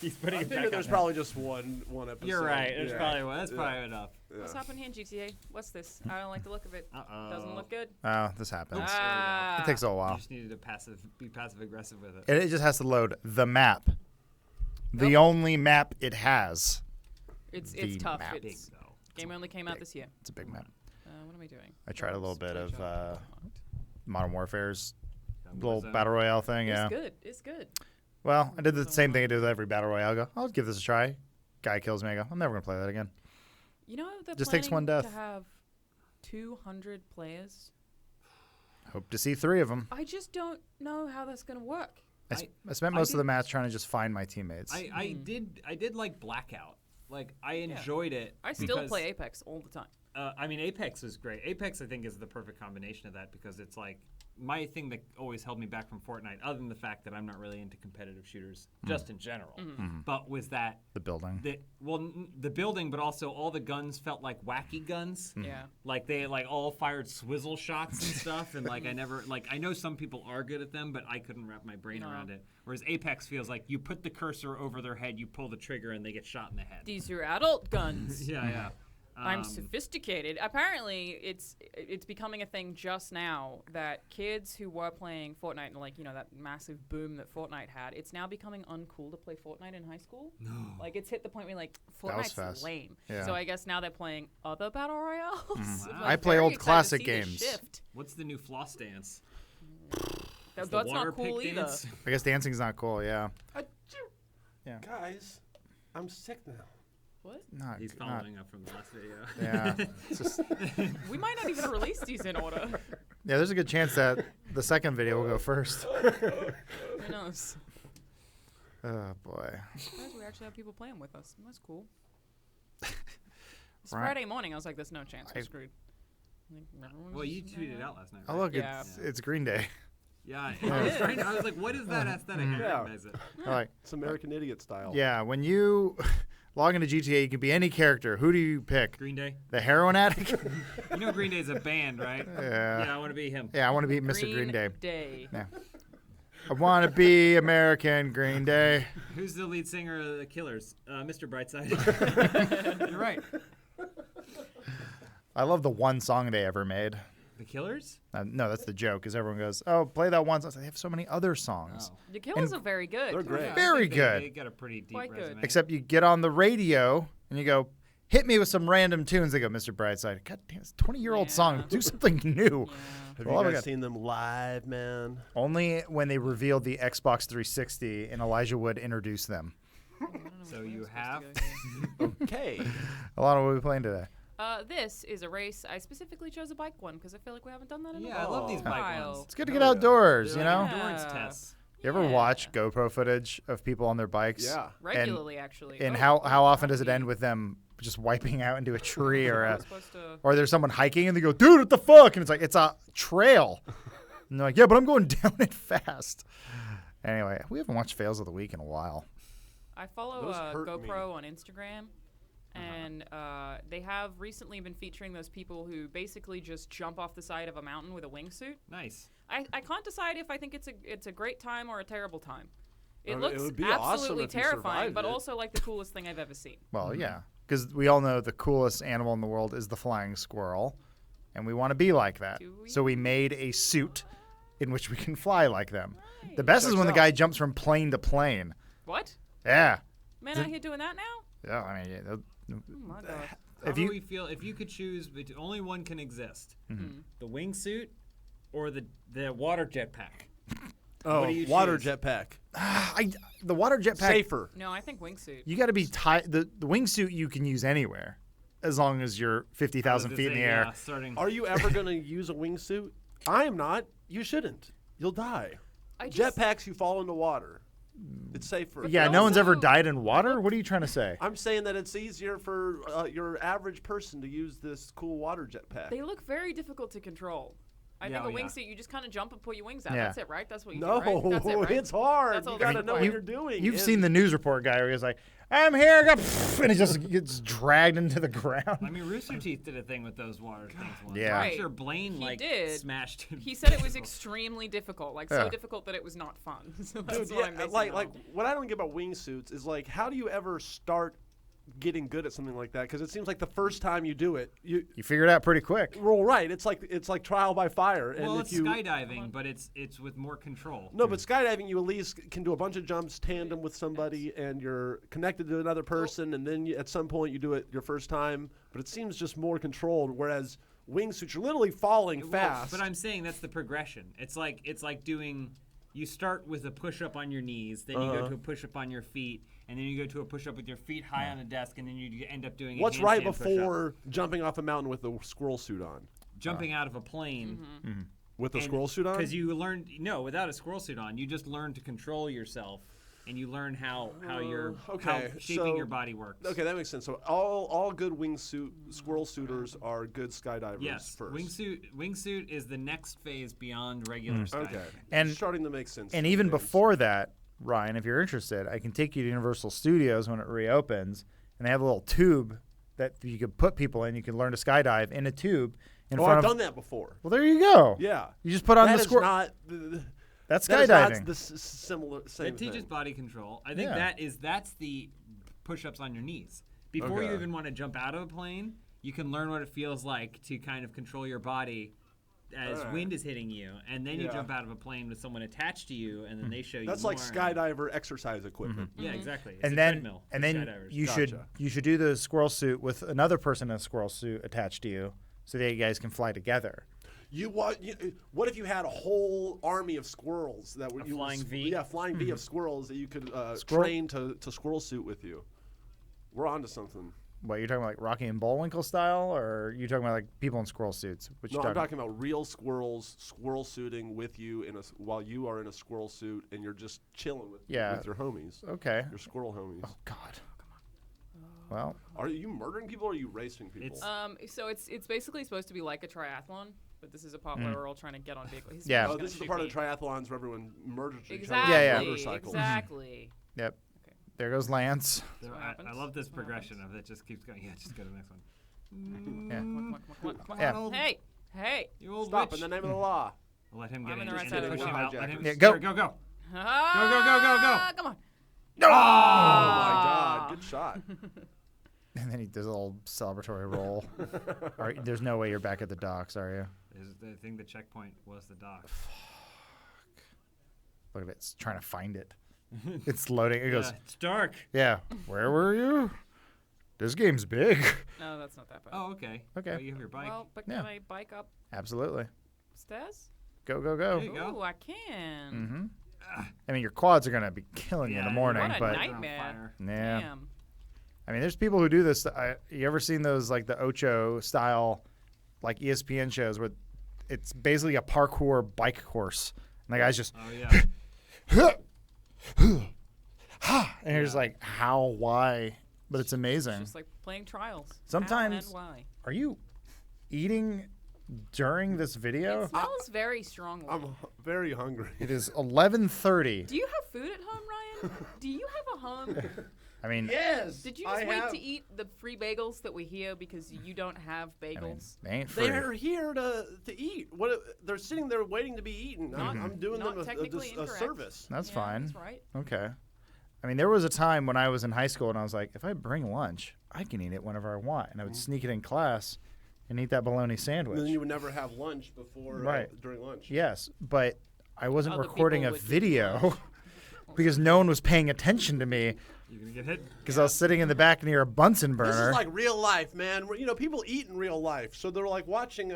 He's putting I it figure back there's up. probably just one episode. You're right. There's Yeah. probably one. That's Yeah. probably enough. What's happening here, GTA? What's this? I don't like the look of it. Uh-oh. Doesn't look good. Oh, this happens. Ah. It takes a You while. just needed to be passive aggressive with it. It just has to load the map. The Nope. only map it has. It's the tough. map. Big It's though. game only came out Big. this year. It's a big map. What am I doing? I tried a little bit Play of job. Modern Warfare's little Warzone. battle royale thing. It's Yeah. good. It's good. Well, I did the same thing I do with every battle royale. I go, I'll give this a try. Guy kills me. I go, I'm never gonna play that again. You know they're Just takes one planning death. to have 200 players. Hope to see 3 of them. I just don't know how that's gonna work. I spent I most of the did- match trying to just find my teammates. I did like Blackout. Like I enjoyed it. I still because, play Apex all the time. I mean, Apex is great. Apex, I think, is the perfect combination of that because it's like my thing that always held me back from Fortnite, other than the fact that I'm not really into competitive shooters, just in general. But was that the building. the building, but also all the guns felt like wacky guns. Yeah. Like they all fired swizzle shots and stuff, and like I know some people are good at them, but I couldn't wrap my brain No. around it. Whereas Apex feels like you put the cursor over their head, you pull the trigger, and they get shot in the head. These are adult guns. Yeah. I'm sophisticated. Apparently, it's becoming a thing just now that kids who were playing Fortnite and like that massive boom that Fortnite had, it's now becoming uncool to play Fortnite in high school. No. Like it's hit the point where like That was Fortnite's fast. lame. Yeah. So I guess now they're playing other battle royales. Wow. I'm I play very old excited to classic see this games. shift. What's the new floss dance? That's The water not cool pick either. dance? I guess dancing's not cool. Yeah. Yeah. Guys, I'm sick now. What? Not. He's not following up from the last video. yeah. It's just, We might not even release these in order. yeah. There's a good chance that the second video will go first. Who knows? Oh boy. Guys, we actually have people playing with us. That's cool. It's Right. Friday morning. I was like, "There's no chance we're I- screwed." Like, everyone's Well, you just tweeted hanging out last night. Oh Right? look, Yeah. it's Green Day. Yeah, I was like, what is that aesthetic? I Yeah. recognize it. I like. It's American Idiot style. Yeah. When you log into GTA, you can be any character. Who do you pick? Green Day. The heroin addict? You know Green Day's a band, right? Yeah. Yeah, I want to be him. Yeah. I want to be Mr. Green Day. Day. Yeah. I want to be American Green Day. Who's the lead singer of the Killers? Mr. Brightside. You're right. I love the one song they ever made. The Killers? No, that's the joke, because everyone goes, "Oh, play that one song." They have so many other songs. Oh. The Killers And- are very good. They're great. Yeah, I Very think good. They got a pretty deep Quite good. resume. Except you get on the radio and you go, "Hit me with some random tunes." They go, "Mr. Brightside, God damn, it's a 20-year-old Yeah. song. Do something new." Yeah. Have Well, you we guys got- seen them live, man? Only when they revealed the Xbox 360 and Elijah Wood introduced them. I don't know So where you I'm supposed to have- go here. Okay. A lot of what we playing today. This is a race. I specifically chose a bike one because I feel like we haven't done that in a Yeah, I love these bike while. ones. It's good to Oh, get yeah. outdoors, They're you like know? endurance Yeah. tests. You ever Yeah. watch GoPro footage of people on their bikes? Yeah. Regularly, actually. And Oh, how often that does it would end be- with them just wiping out into a tree or I a, was supposed to- or there's someone hiking and they go, "Dude, what the fuck?" And it's like, it's a trail. And they're like, "Yeah, but I'm going down it fast." Anyway, we haven't watched Fails of the Week in a while. I follow Those hurt me. GoPro on Instagram, and they have recently been featuring those people who basically just jump off the side of a mountain with a wingsuit. Nice. I can't decide if I think it's a great time or a terrible time. It I mean, it looks would be awesome absolutely if you terrifying, survived but it. also like the coolest thing I've ever seen. Well, yeah, because we all know the coolest animal in the world is the flying squirrel, and we want to be like that. Do we? So we made a suit in which we can fly like them. The best is Checks when the out. guy jumps from plane to plane. What? Yeah. Men out here doing that now? Yeah, I mean, yeah, Oh my god. How if do you we feel if you could choose? Only one can exist: the wingsuit or the water jetpack. Oh, do you water choose? jetpack. the water jetpack, Safer. No, I think wingsuit. you got to be tied. The wingsuit you can use anywhere, as long as you're 50,000 feet in the air. Yeah, starting. Are you ever going to use a wingsuit? I am not. You shouldn't. You'll die. Jetpacks, you fall into water. It's safer. Yeah, But no one's ever also- died in water. What are you trying to say? I'm saying that it's easier for your average person to use this cool water jetpack. They look very difficult to control. I Yeah, think a oh, yeah. wingsuit, you just kind of jump and pull your wings out. Yeah. That's it, right? That's what you No, do, right? That's it, right? it's hard. That's all You they got to require. know what You- you're doing. You've And- seen the news report guy where he's like, "I'm here," and he just gets dragged into the ground. I mean, Rooster Teeth did a thing with those water things once. Yeah. I'm Right. sure Blaine He like did. smashed him. He said it was extremely difficult, like so Yeah. difficult that it was not fun. So Dude, that's yeah, what I'm basing like it like on. what I don't get about wingsuits is like, how do you ever start getting good at something like that? Because it seems like the first time you do it, you You figure it out pretty quick. well, right. It's like trial by fire. And Well, if it's you skydiving, but it's with more control. no, but skydiving, you at least can do a bunch of jumps tandem with somebody, and you're connected to another person, and then at some point you do it your first time. But it seems just more controlled. Whereas wingsuits, you're literally falling Well, fast. but I'm saying that's the progression. It's like doing. You start with a push-up on your knees, then you go to a push-up on your feet, and then you go to a push-up with your feet high on a desk, and then you end up doing. What's a right handstand push-up. before jumping off a mountain with a squirrel suit on? jumping out of a plane? Mm-hmm. With a and- squirrel suit on? Because you learned without a squirrel suit on, you just learn to control yourself, and you learn how you're how okay, shaping so- your body works. Okay, that makes sense. So all good wingsuit squirrel suiters are good skydivers Yes, first. wingsuit is the next phase beyond regular skydiving. Okay, And- it's starting to make sense. And to me, even James. before that, Ryan, if you're interested, I can take you to Universal Studios when it reopens, and they have a little tube that you could put people in. You can learn to skydive in a tube in Oh, front I've of. done that before. Well, there you go. Yeah, You just put on that the is squirrel. not. That's That is not skydiving. the similar same It teaches thing. body control. I think Yeah. that's the push-ups on your knees. Before you Okay. even want to jump out of a plane, you can learn what it feels like to kind of control your body as Alright. wind is hitting you, and then you Yeah. jump out of a plane with someone attached to you, and then they show you. That's like more. skydiver exercise equipment. Yeah, exactly. It's and a then treadmill and for then skydivers. Gotcha. you should do the squirrel suit with another person in a squirrel suit attached to you, so that you guys can fly together. What if you had a whole army of squirrels that were flying V? Yeah, flying V of squirrels that you could Squirrel- train to squirrel suit with you. We're onto something. What, you're talking about like Rocky and Bullwinkle style, or are you talking about like people in squirrel suits? Which No, you I'm talking about real squirrels squirrel suiting with you while you are in a squirrel suit and you're just chilling with Yeah. with your homies, Okay. your squirrel homies. Oh God. Well, Are you murdering people or are you racing people? So it's basically supposed to be like a triathlon, but this is a part where we're all trying to get on vehicles. He's Yeah. just oh, gonna this is the shoot part me. of the triathlons where everyone murders each Exactly. other Yeah, on yeah. motorcycles. Exactly. yep. Okay. There goes Lance. So what I happens. love this That's what progression of it. Just keeps going. Yeah, just go to the next one. Yeah. Come on. Yeah. old- Hey, hey. You old Stop witch. in the name of the law. I'll let him get I'm in. in the right and side of the push him wall. out. Let him Yeah, go. Go. Go. Ah, Come on. Oh my Ah. God! Good shot. And then he does a little celebratory roll. All right, there's no way you're back at the docks, are you? I think the checkpoint was the dock. Look at it. It's trying to find it. It's loading. It goes, Yeah, it's dark. yeah. Where were you? This game's big. No, that's not that bad. Oh, okay. Okay. Well, you have your bike. Well, but Yeah. can I bike Absolutely. upstairs? Go, go, There go. you go. Ooh, I can. Mm-hmm. I mean, your quads are going to be killing you in the Yeah, morning, What a but nightmare. yeah. Damn. I mean, there's people who do this. You ever seen those like the Ocho style, like ESPN shows where it's basically a parkour bike course, and the guy's just, Oh yeah. and you're just like, how, why? But it's amazing. Just like playing trials. How Sometimes- and why? Are you eating during this video? It smells very strongly. Very hungry. It is 11:30. Do you have food at home, Ryan? Do you have a home? I mean, Yes. Did you just wait to eat the free bagels that we hear because you don't have I mean, bagels? they ain't free. They're here to eat. What? They're sitting there waiting to be eaten. I'm doing not them technically a incorrect. service. That's Yeah, fine. That's right. Okay. I mean, there was a time when I was in high school and I was like, if I bring lunch, I can eat it whenever I want. And I would sneak it in class and eat that bologna sandwich. And then you would never have lunch before Right. during lunch. Yes, but I wasn't Other recording people a would eat video lunch. because no one was paying attention to me You're gonna get hit. because I was sitting in the back near a Bunsen burner. This is like real life, man. You know, people eat in real life, so they're like watching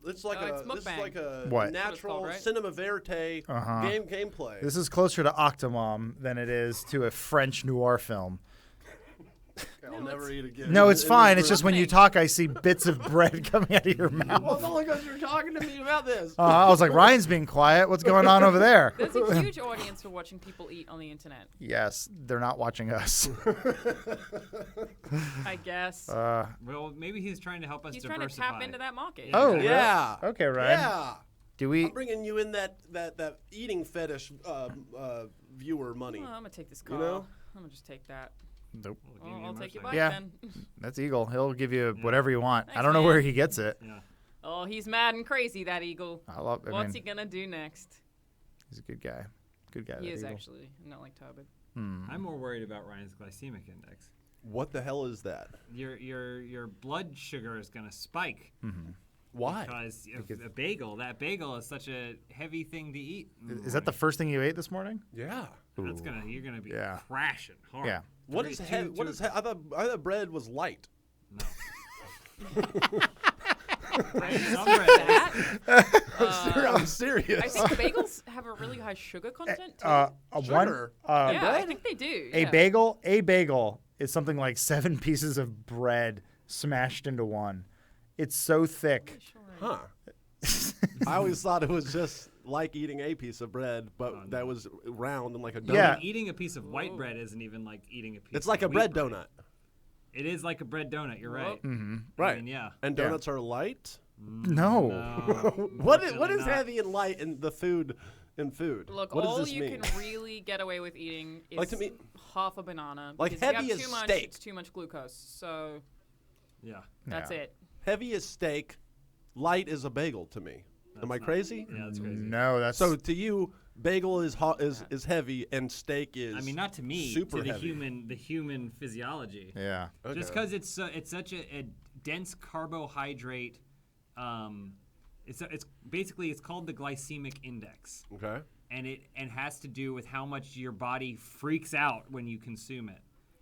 It's like it's this is mukbang. like a What? natural called, right? cinema verite gameplay. This is closer to Octomom than it is to a French noir film. I'll never eat again. No, it's In fine. this It's just room. when you talk, I see bits of bread coming out of your Well, mouth. it's only because you're talking to me about this. I was like, Ryan's being quiet. What's going on over there? There's a huge audience for watching people eat on the internet. Yes, they're not watching us. I guess. Well, maybe he's trying to help us He's trying diversify. to tap into that market. Oh, exactly. Yeah. Okay, Ryan. Yeah. Do we? I'm bringing you in that eating fetish viewer money. Oh, I'm gonna take this call. know? I'm gonna just take that. Nope. We'll give you I'll a take your motorcycle. bike Yeah. then. That's Eagle. He'll give you whatever you want. I Thanks, don't know man. where he gets it. Yeah. Oh, he's mad and crazy, that eagle. I What's mean, he gonna do next? he's a good guy. Good guy. He that is Eagle. actually not like Tobin. I'm more worried about Ryan's glycemic index. What the hell is that? Your blood sugar is gonna spike Why? because of a bagel. That bagel is such a heavy thing to eat. in Is that the morning. first thing you ate this morning? Yeah. You're gonna be Yeah. crashing hard. Yeah. What is heavy? What is? I thought bread was light. No. Some That? I'm serious. I think bagels have a really high sugar content too. Sugar? yeah, I bread? think they do. A yeah. bagel is something like 7 pieces of bread smashed into one. It's so thick. Huh. I always thought it was just like eating a piece of bread, but that was round and like a donut. Yeah. Eating a piece of white bread isn't even like eating a piece. It's like of a bread wheat donut. It is like a bread donut. You're right. Right. I mean, yeah. And Yeah. donuts are light. No. No. What is Unfortunately not. heavy and light in the food? In food. Look, what does all this you mean? can really get away with eating is Like to me- half a banana. Like because if heavy you have as too much, steak. it's too much glucose. So Yeah. that's Yeah. it. Heavy is steak. Light is a bagel to me. Am I crazy? Yeah, that's crazy. No, that's So to you, bagel is is heavy and steak is. I mean, not to me, super to the heavy. human physiology. yeah. Okay. Just because it's such a dense carbohydrate, it's basically it's called the glycemic index, Okay. and it has to do with how much your body freaks out when you consume it.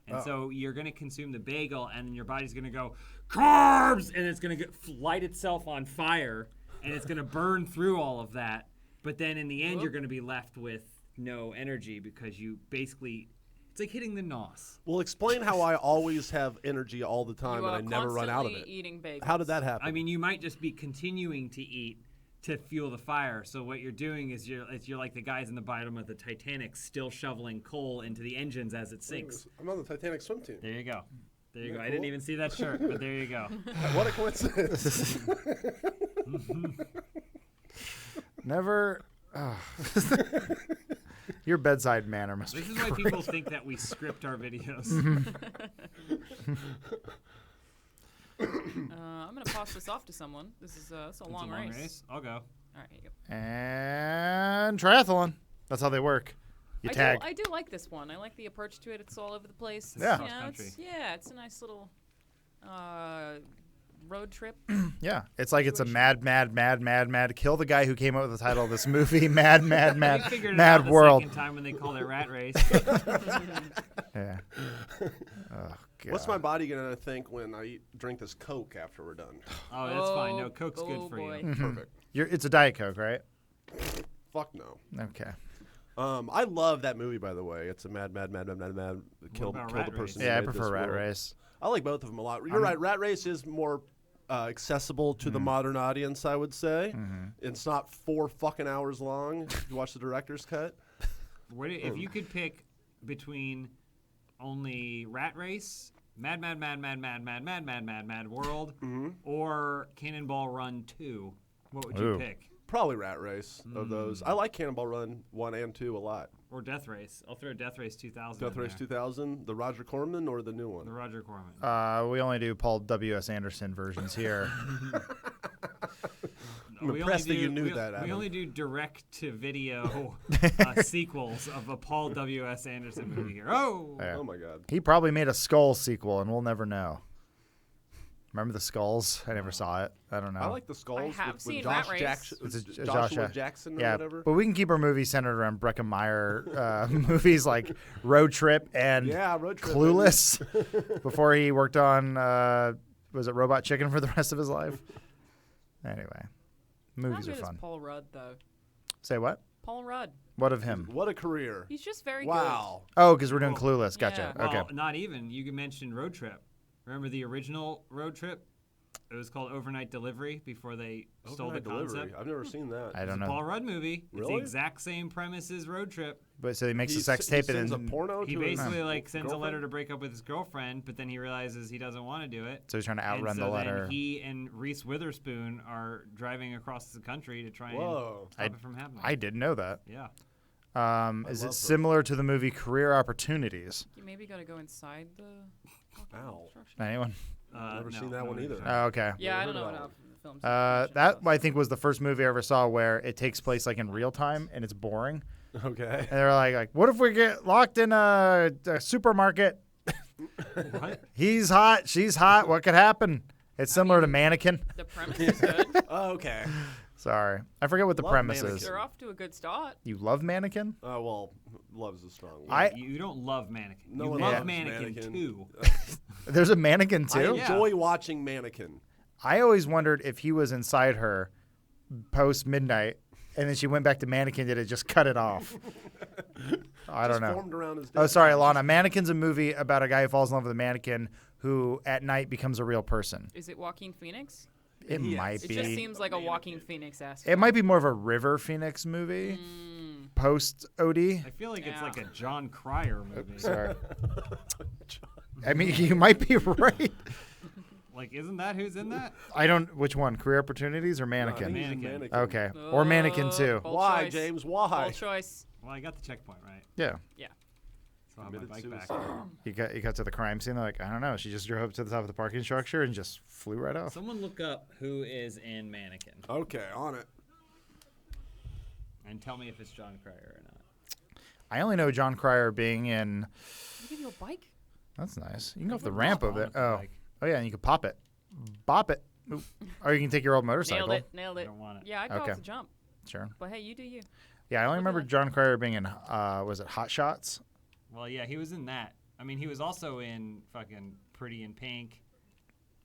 And so you're going to consume the bagel, and your body's going to go carbs, and it's going to light itself on fire, and it's going to burn through all of that. But then in the end, you're going to be left with no energy because you basically it's like hitting the nos. Well, explain how I always have energy all the time You and are I never run out of constantly it. eating bagels. How did that happen? I mean, you might just be continuing to eat to fuel the fire. So what you're doing is you're like the guys in the bottom of the Titanic, still shoveling coal into the engines as it sinks. I'm on the Titanic swim team. There you go. There you Isn't go. that I didn't cool? even see that shirt, but there you go. What a coincidence. Never. Your bedside manner must This be is why great. people think that we script our videos. I'm gonna pass this off to someone. This is it's a long race. I'll go. All right, here you go. And triathlon. That's how they work. You tag. I do like this one. I like the approach to it. It's all over the place. Yeah. You know, Cross-country. it's a nice little road trip. Yeah, it's like it's a mad kill the guy who came up with the title of this movie, Mad We figured it out Mad the World. second time when they called it Rat Race. Yeah. Oh God. What's my body gonna think when I drink this Coke after we're done? Oh, that's fine. No, Coke's oh good for boy. you. Perfect. It's a Diet Coke, right? Fuck no. Okay. I love that movie, by the way. It's a mad. Kill about the Rat Race? person. who Yeah, I made this prefer Rat world. Race. I like both of them a lot. You're right. Rat Race is more accessible to the modern audience, I would say. It's not 4 fucking hours long. If you watch the director's cut. If you could pick between only Rat Race, Mad World, or Cannonball Run 2, what would you Ooh. pick? Probably Rat Race of those. I like Cannonball Run 1 and 2 a lot. Or Death Race. I'll throw Death Race 2000. Death in Race there. 2000, the Roger Corman or the new one? The Roger Corman. We only do Paul W.S. Anderson versions here. I'm impressed that you knew that, We Adam. only do direct-to-video sequels of a Paul W.S. Anderson movie here. Oh! Yeah. Oh my God. He probably made a Skull sequel, and we'll never know. Remember the Skulls? I never saw it. I don't know. I like the Skulls have with seen Josh Rat Race. Jackson. It's a Joshua Josh- Jackson or yeah, whatever. but we can keep our movie centered around Breckin Meyer movies like Road Trip and Yeah, Road Trip. Clueless before he worked on, was it Robot Chicken for the rest of his life? Anyway, movies Not are good as fun. Paul Rudd though. Say what? Paul Rudd. What of him? What a career. He's just very Wow. Oh, because we're doing Clueless. Gotcha. Yeah. Okay. Well, not even. You mentioned Road Trip. Remember the original Road Trip? It was called Overnight Delivery before they stole the Overnight Delivery. concept. I've never seen that. I It's don't a know. Paul Rudd movie. It's the Really? exact same premise as Road Trip. But so he makes He a sex s- tape he and sends a then porno He to basically his like sends a letter girlfriend? to break up with his girlfriend, but then he realizes he doesn't want to do it. so he's trying to outrun and so the letter. Then he and Reese Witherspoon are driving across the country to try Whoa. and stop it from happening. I didn't know that. Yeah. Is love it her. similar to the movie Career Opportunities? You maybe got to go inside the. Ow. Anyone? Never no, seen that no, one either. Oh, okay. Yeah, I Never don't know heard of enough that films. That I think was the first movie I ever saw where it takes place like in real time and it's boring. Okay. And they're like, what if we get locked in a supermarket? What? He's hot, she's hot. What could happen? It's similar to Mannequin. The premise is good. Okay. Sorry, I forget what the Love premise Mannequin. is. They're off to a good start. You love Mannequin? Well, love's a strong word. I- You don't love Mannequin. No you one love loves Mannequin, Mannequin. too. There's a Mannequin I too. Yeah. enjoy watching Mannequin. I always wondered if he was inside her post midnight, and then she went back to Mannequin. Did it just cut it off? I don't Just know. Formed around his Oh, dick. sorry, Alana. Mannequin's a movie about a guy who falls in love with a mannequin who at night becomes a real person. Is it Joaquin Phoenix? It Yes. might It be. just seems like a Joaquin Phoenix-esque. It might be more of a River Phoenix movie post OD. I feel like it's Yeah. like a John Cryer movie. Sorry. I mean, you might be right. Like, isn't that who's in that? I don't. Which one? Career Opportunities or I Mannequin? think he's in Mannequin. Mannequin. Okay. Or Mannequin too. Bold Why, choice. James? Why? Bold choice. Well, I got the checkpoint right. Yeah. Yeah. So I have my Committed bike back. suicide. You got to the crime scene. They're like, I don't know. She just drove up to the top of the parking structure and just flew right off. Someone look up who is in Mannequin Okay, on it. and tell me if it's John Cryer or not. I only know John Cryer being in. Can I give you a bike? That's nice. You can go off You the can ramp hop of on it. with the Oh. bike. Oh yeah, and you can pop it, bop it, Oop. Or you can take your old motorcycle. Nailed it. Nailed I it. don't want it. Yeah, I'd go Okay. off the jump. Sure. But hey, you do you. Yeah, I only Look at remember that. John Cryer being in. Was it Hot Shots? Well, yeah, he was in that. I mean, he was also in fucking Pretty in Pink.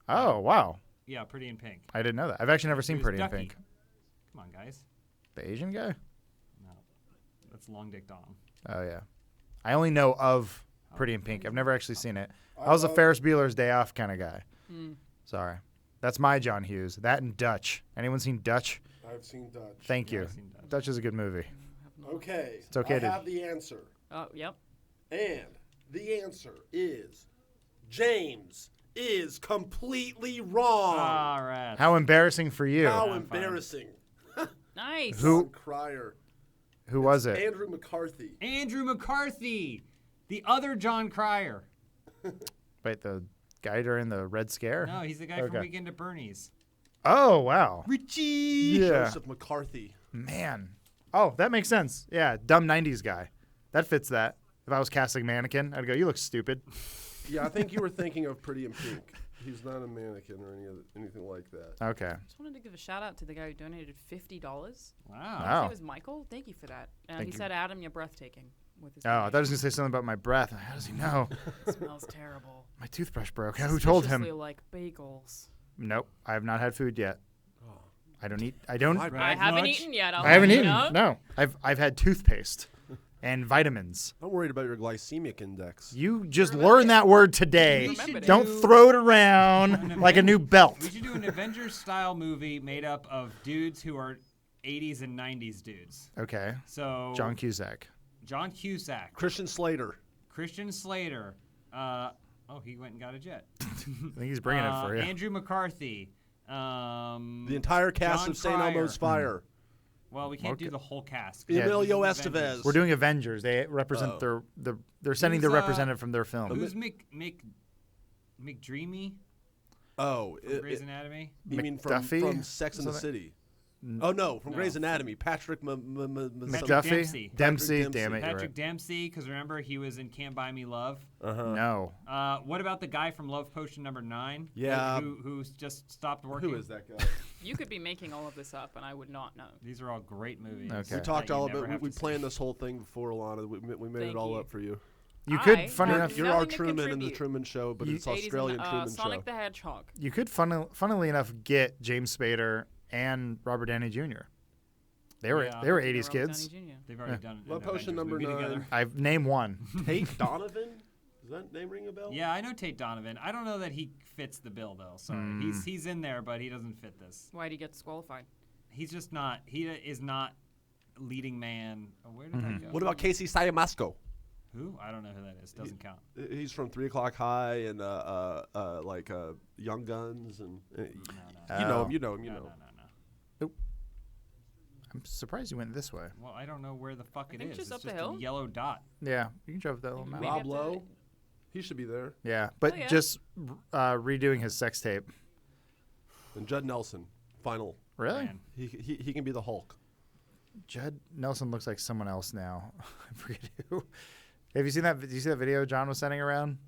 Oh wow, Yeah, Pretty in Pink. I didn't know that. I've actually never He seen was Pretty in Ducky. Pink. Come on, guys. The Asian guy? No, that's Long Dick Dong. Oh yeah, I only know of Pretty in Pink. I've never actually seen it. I was a Ferris Bueller's Day Off kind of guy. Sorry, that's my John Hughes. That and Dutch. Anyone seen Dutch? I've seen Dutch. Thank Yeah, you. I've seen Dutch. Dutch is a good movie. Okay. It's okay I to- have the answer. Oh, yep. And the answer is James is completely wrong. All right. How embarrassing for you. How I'm fine. embarrassing. Nice. Who- John Cryer. Who was it? Andrew McCarthy. Andrew McCarthy, the other John Cryer. Wait, the guy during the Red Scare? No, he's the guy Okay. from Weekend at Bernie's. Oh wow. Richie. Yeah. Joseph McCarthy. Man. Oh, that makes sense. Yeah, dumb 90s guy. That fits that. If I was casting Mannequin, I'd go, you look stupid. Yeah, I think you were thinking of Pretty in Pink. He's not a mannequin or anything like that. Okay. Just wanted to give a shout out to the guy who donated $50. Wow. His Wow. name was Michael. Thank you for that. Thank He you. said, Adam, you're breathtaking. With his Oh, I thought he was going to say something about my breath. How does he know? It smells terrible. My toothbrush broke. Who told Suspiciously him? like bagels. Nope. I have not had food yet. Oh. I don't eat. I don't. My I Brag haven't much? eaten yet. I haven't let you eaten. know. No. I've had toothpaste and vitamins. I'm worried about your glycemic index. You just Remember learned it. that word today. We should Don't do- throw it around like a new belt. We should do an Avengers-style movie made up of dudes who are 80s and 90s dudes. Okay. So John Cusack. John Cusack, Christian Slater. Christian Slater. He went and got a jet. I think he's bringing it for you. Andrew McCarthy. The entire cast John of St. Cryer. Elmo's Fire. Well, we can't do Okay. the whole cast. 'cause Yeah. Emilio this is Estevez. We're doing Avengers. They represent Oh. they're sending their Who's, representative from their film. Who's McDreamy Oh, from Grey's Anatomy? you mean McDuffie? from Sex and the Something- City? Oh no, from No. Grey's Anatomy. Patrick McDuffie, Dempsey. Dempsey. Patrick Damn it, you're Patrick right. Dempsey, because remember he was in Can't Buy Me Love. No, What about the guy from Love Potion #9? Yeah. who just stopped working. Who is that guy? You could be making all of this up, and I would not know. These are all great movies. Okay. We that talked that you all never about. have We to see. planned this whole thing before, Alana. We made Thank it all you. up for you. you could I funny have enough. You're our nothing to Truman in the contribute. Truman Show, but You- it's 80s Australian and, Truman Sonic Show. the Hedgehog. You could funnily enough get James Spader and Robert Downey Jr. They were Yeah. they were Robert 80s Downey kids. Jr. They've already done Love an Potion Avengers movie #9. together. I've named one. Tate Donovan. Does that name ring a bell? Yeah, I know Tate Donovan. I don't know that he fits the bill though. Sorry, he's in there, but he doesn't fit this. Why did he get disqualified? He's just not. He is not leading man. Oh, where did that go? What about Casey Siamasco? Who? I don't know who that is. Doesn't count. He's from 3 O'clock High and Young Guns and No. you know Oh. him. You know him. You No, know. no, him. no, no. I'm surprised you went this way. Well, I don't know where the fuck it think is. just it's up the just hill. a yellow dot. Yeah, you can drive that little map. Maybe Rob have to- Lowe. He should be there. Yeah, but Oh, yeah. just redoing his sex tape. And Judd Nelson. Final. Really? Man. He can be the Hulk. Judd Nelson looks like someone else now. I forget who. Have you seen that? Did you see that video John was sending around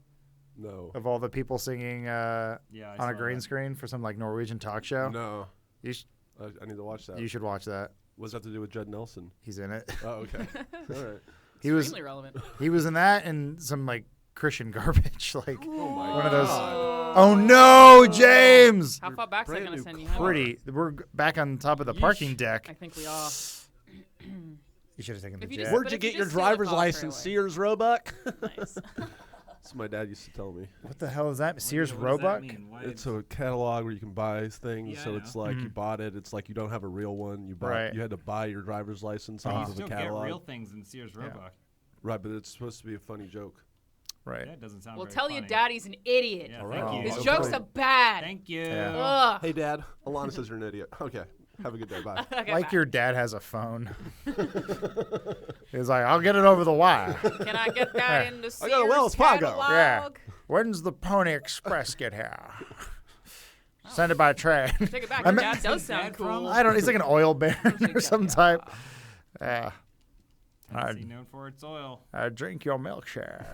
No. of all the people singing Yeah. I on a saw green that. screen for some like Norwegian talk show? No. You, I need to watch that. you should watch that. What does that have to do with Judd Nelson? He's in it. Oh, okay. All right. He was Extremely relevant. he was in that and some like Christian garbage, like Oh my one of those. God. Oh no, James! How far back's that brand going to new send you? car. home? Pretty. We're back on top of the parking I deck. think we are. You should have taken the If you jet. just- Where'd But you if you get your just steal a driver's car license? trailer. Sears Roebuck? Nice. That's what my dad used to tell me. What the hell is that? Sears What does that Roebuck? mean? Why- It's a catalog where you can buy things. Yeah, so I it's know. like you bought it. It's like you don't have a real one. You bought. Right. You had to buy your driver's license you off of still a get catalog. real things in Sears Roebuck. Right, but it's supposed to be a funny joke. Right. That doesn't sound Well, very tell funny. your daddy's an idiot. Yeah, All thank right. you. His I'll jokes put are bad. Thank you. Yeah. Ugh. Hey, Dad. Alana says you're an idiot. Okay. Have a good day. Bye. Okay, Like bye. your dad has a phone. He's like, I'll get it over the wire. Can I get that in the Sears got a Wells Fargo. Yeah. catalog? When's the Pony Express get here? Send it by train. Take it back. I Your meant- dad does Where's sound Dad from? cool. I don't. He's like an oil baron or some type. Yeah. Tennessee known for its oil. I drink your milkshake.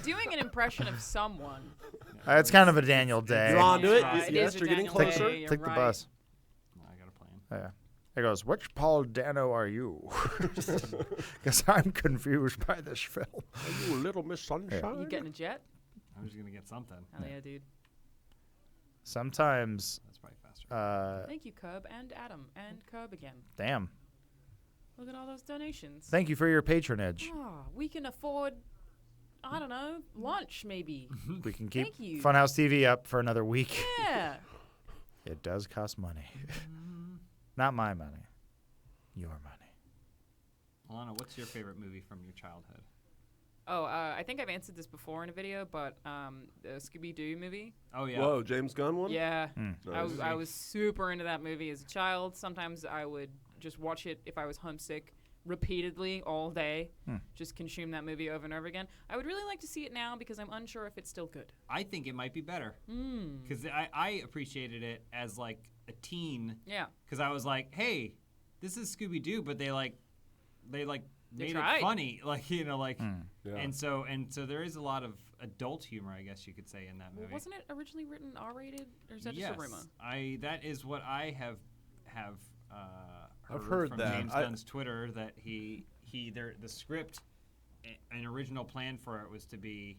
Doing an impression of someone. It's kind of a Daniel Day. You're on to it. Right, it Yes, is a you're getting Daniel closer. Day, you're Take the right. bus. I got a plan. Yeah. He goes, which Paul Dano are you? Because I'm confused by this film. Are you a little Miss Sunshine? You getting a jet? I'm just gonna get something. Hell yeah, dude. Sometimes, That's probably faster. Thank you, Cub and Adam and Cub again. damn. Look at all those donations. Thank you for your patronage. Ah, we can afford, I don't know, lunch maybe. We can keep Thank you. Funhouse TV up for another week. Yeah. It does cost money. Not my money. Your money. Alana, what's your favorite movie from your childhood? Oh, I think I've answered this before in a video, but the Scooby-Doo movie. Oh yeah. Whoa, James Gunn one? Yeah. Nice. I was super into that movie as a child. Sometimes I would just watch it if I was homesick repeatedly all day. Just consume that movie over and over again. I would really like to see it now because I'm unsure if it's still good. I think it might be better because I appreciated it as like a teen Yeah. because I was like, hey, this is Scooby Doo, but they made tried. it funny, like Yeah. and so there is a lot of adult humor, I guess you could say, in that movie. Well, wasn't it originally written R-rated, or is that yes, just a rumor? that is what I have I've heard from that. James I- Gunn's Twitter that the script, an original plan for it was to be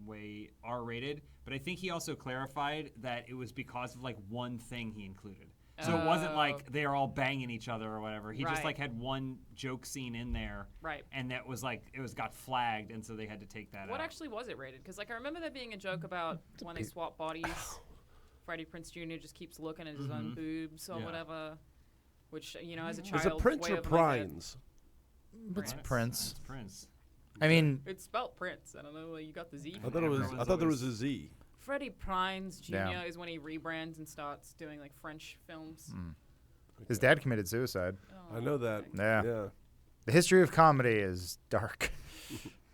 way R-rated, but I think he also clarified that it was because of like one thing he included. So it wasn't like they are all banging each other or whatever. He just Right. like had one joke scene in there, Right. and that was like got flagged, and so they had to take that What out. actually was it rated? Because like I remember there being a joke about when they swap bodies, Freddie Prinze Jr. just keeps looking at his own boobs or Yeah. whatever. Which as a Is child, it Prince way or over my head. Prince? It's Prince. It's Prince. I mean, It's spelled Prince. I don't know where you got the Z. I from. thought it was. Everyone's I thought there was always- a Z. Freddie Prinze Jr. Yeah. is when he rebrands and starts doing like French films. His dad committed suicide. I know that. Yeah. The history of comedy is dark.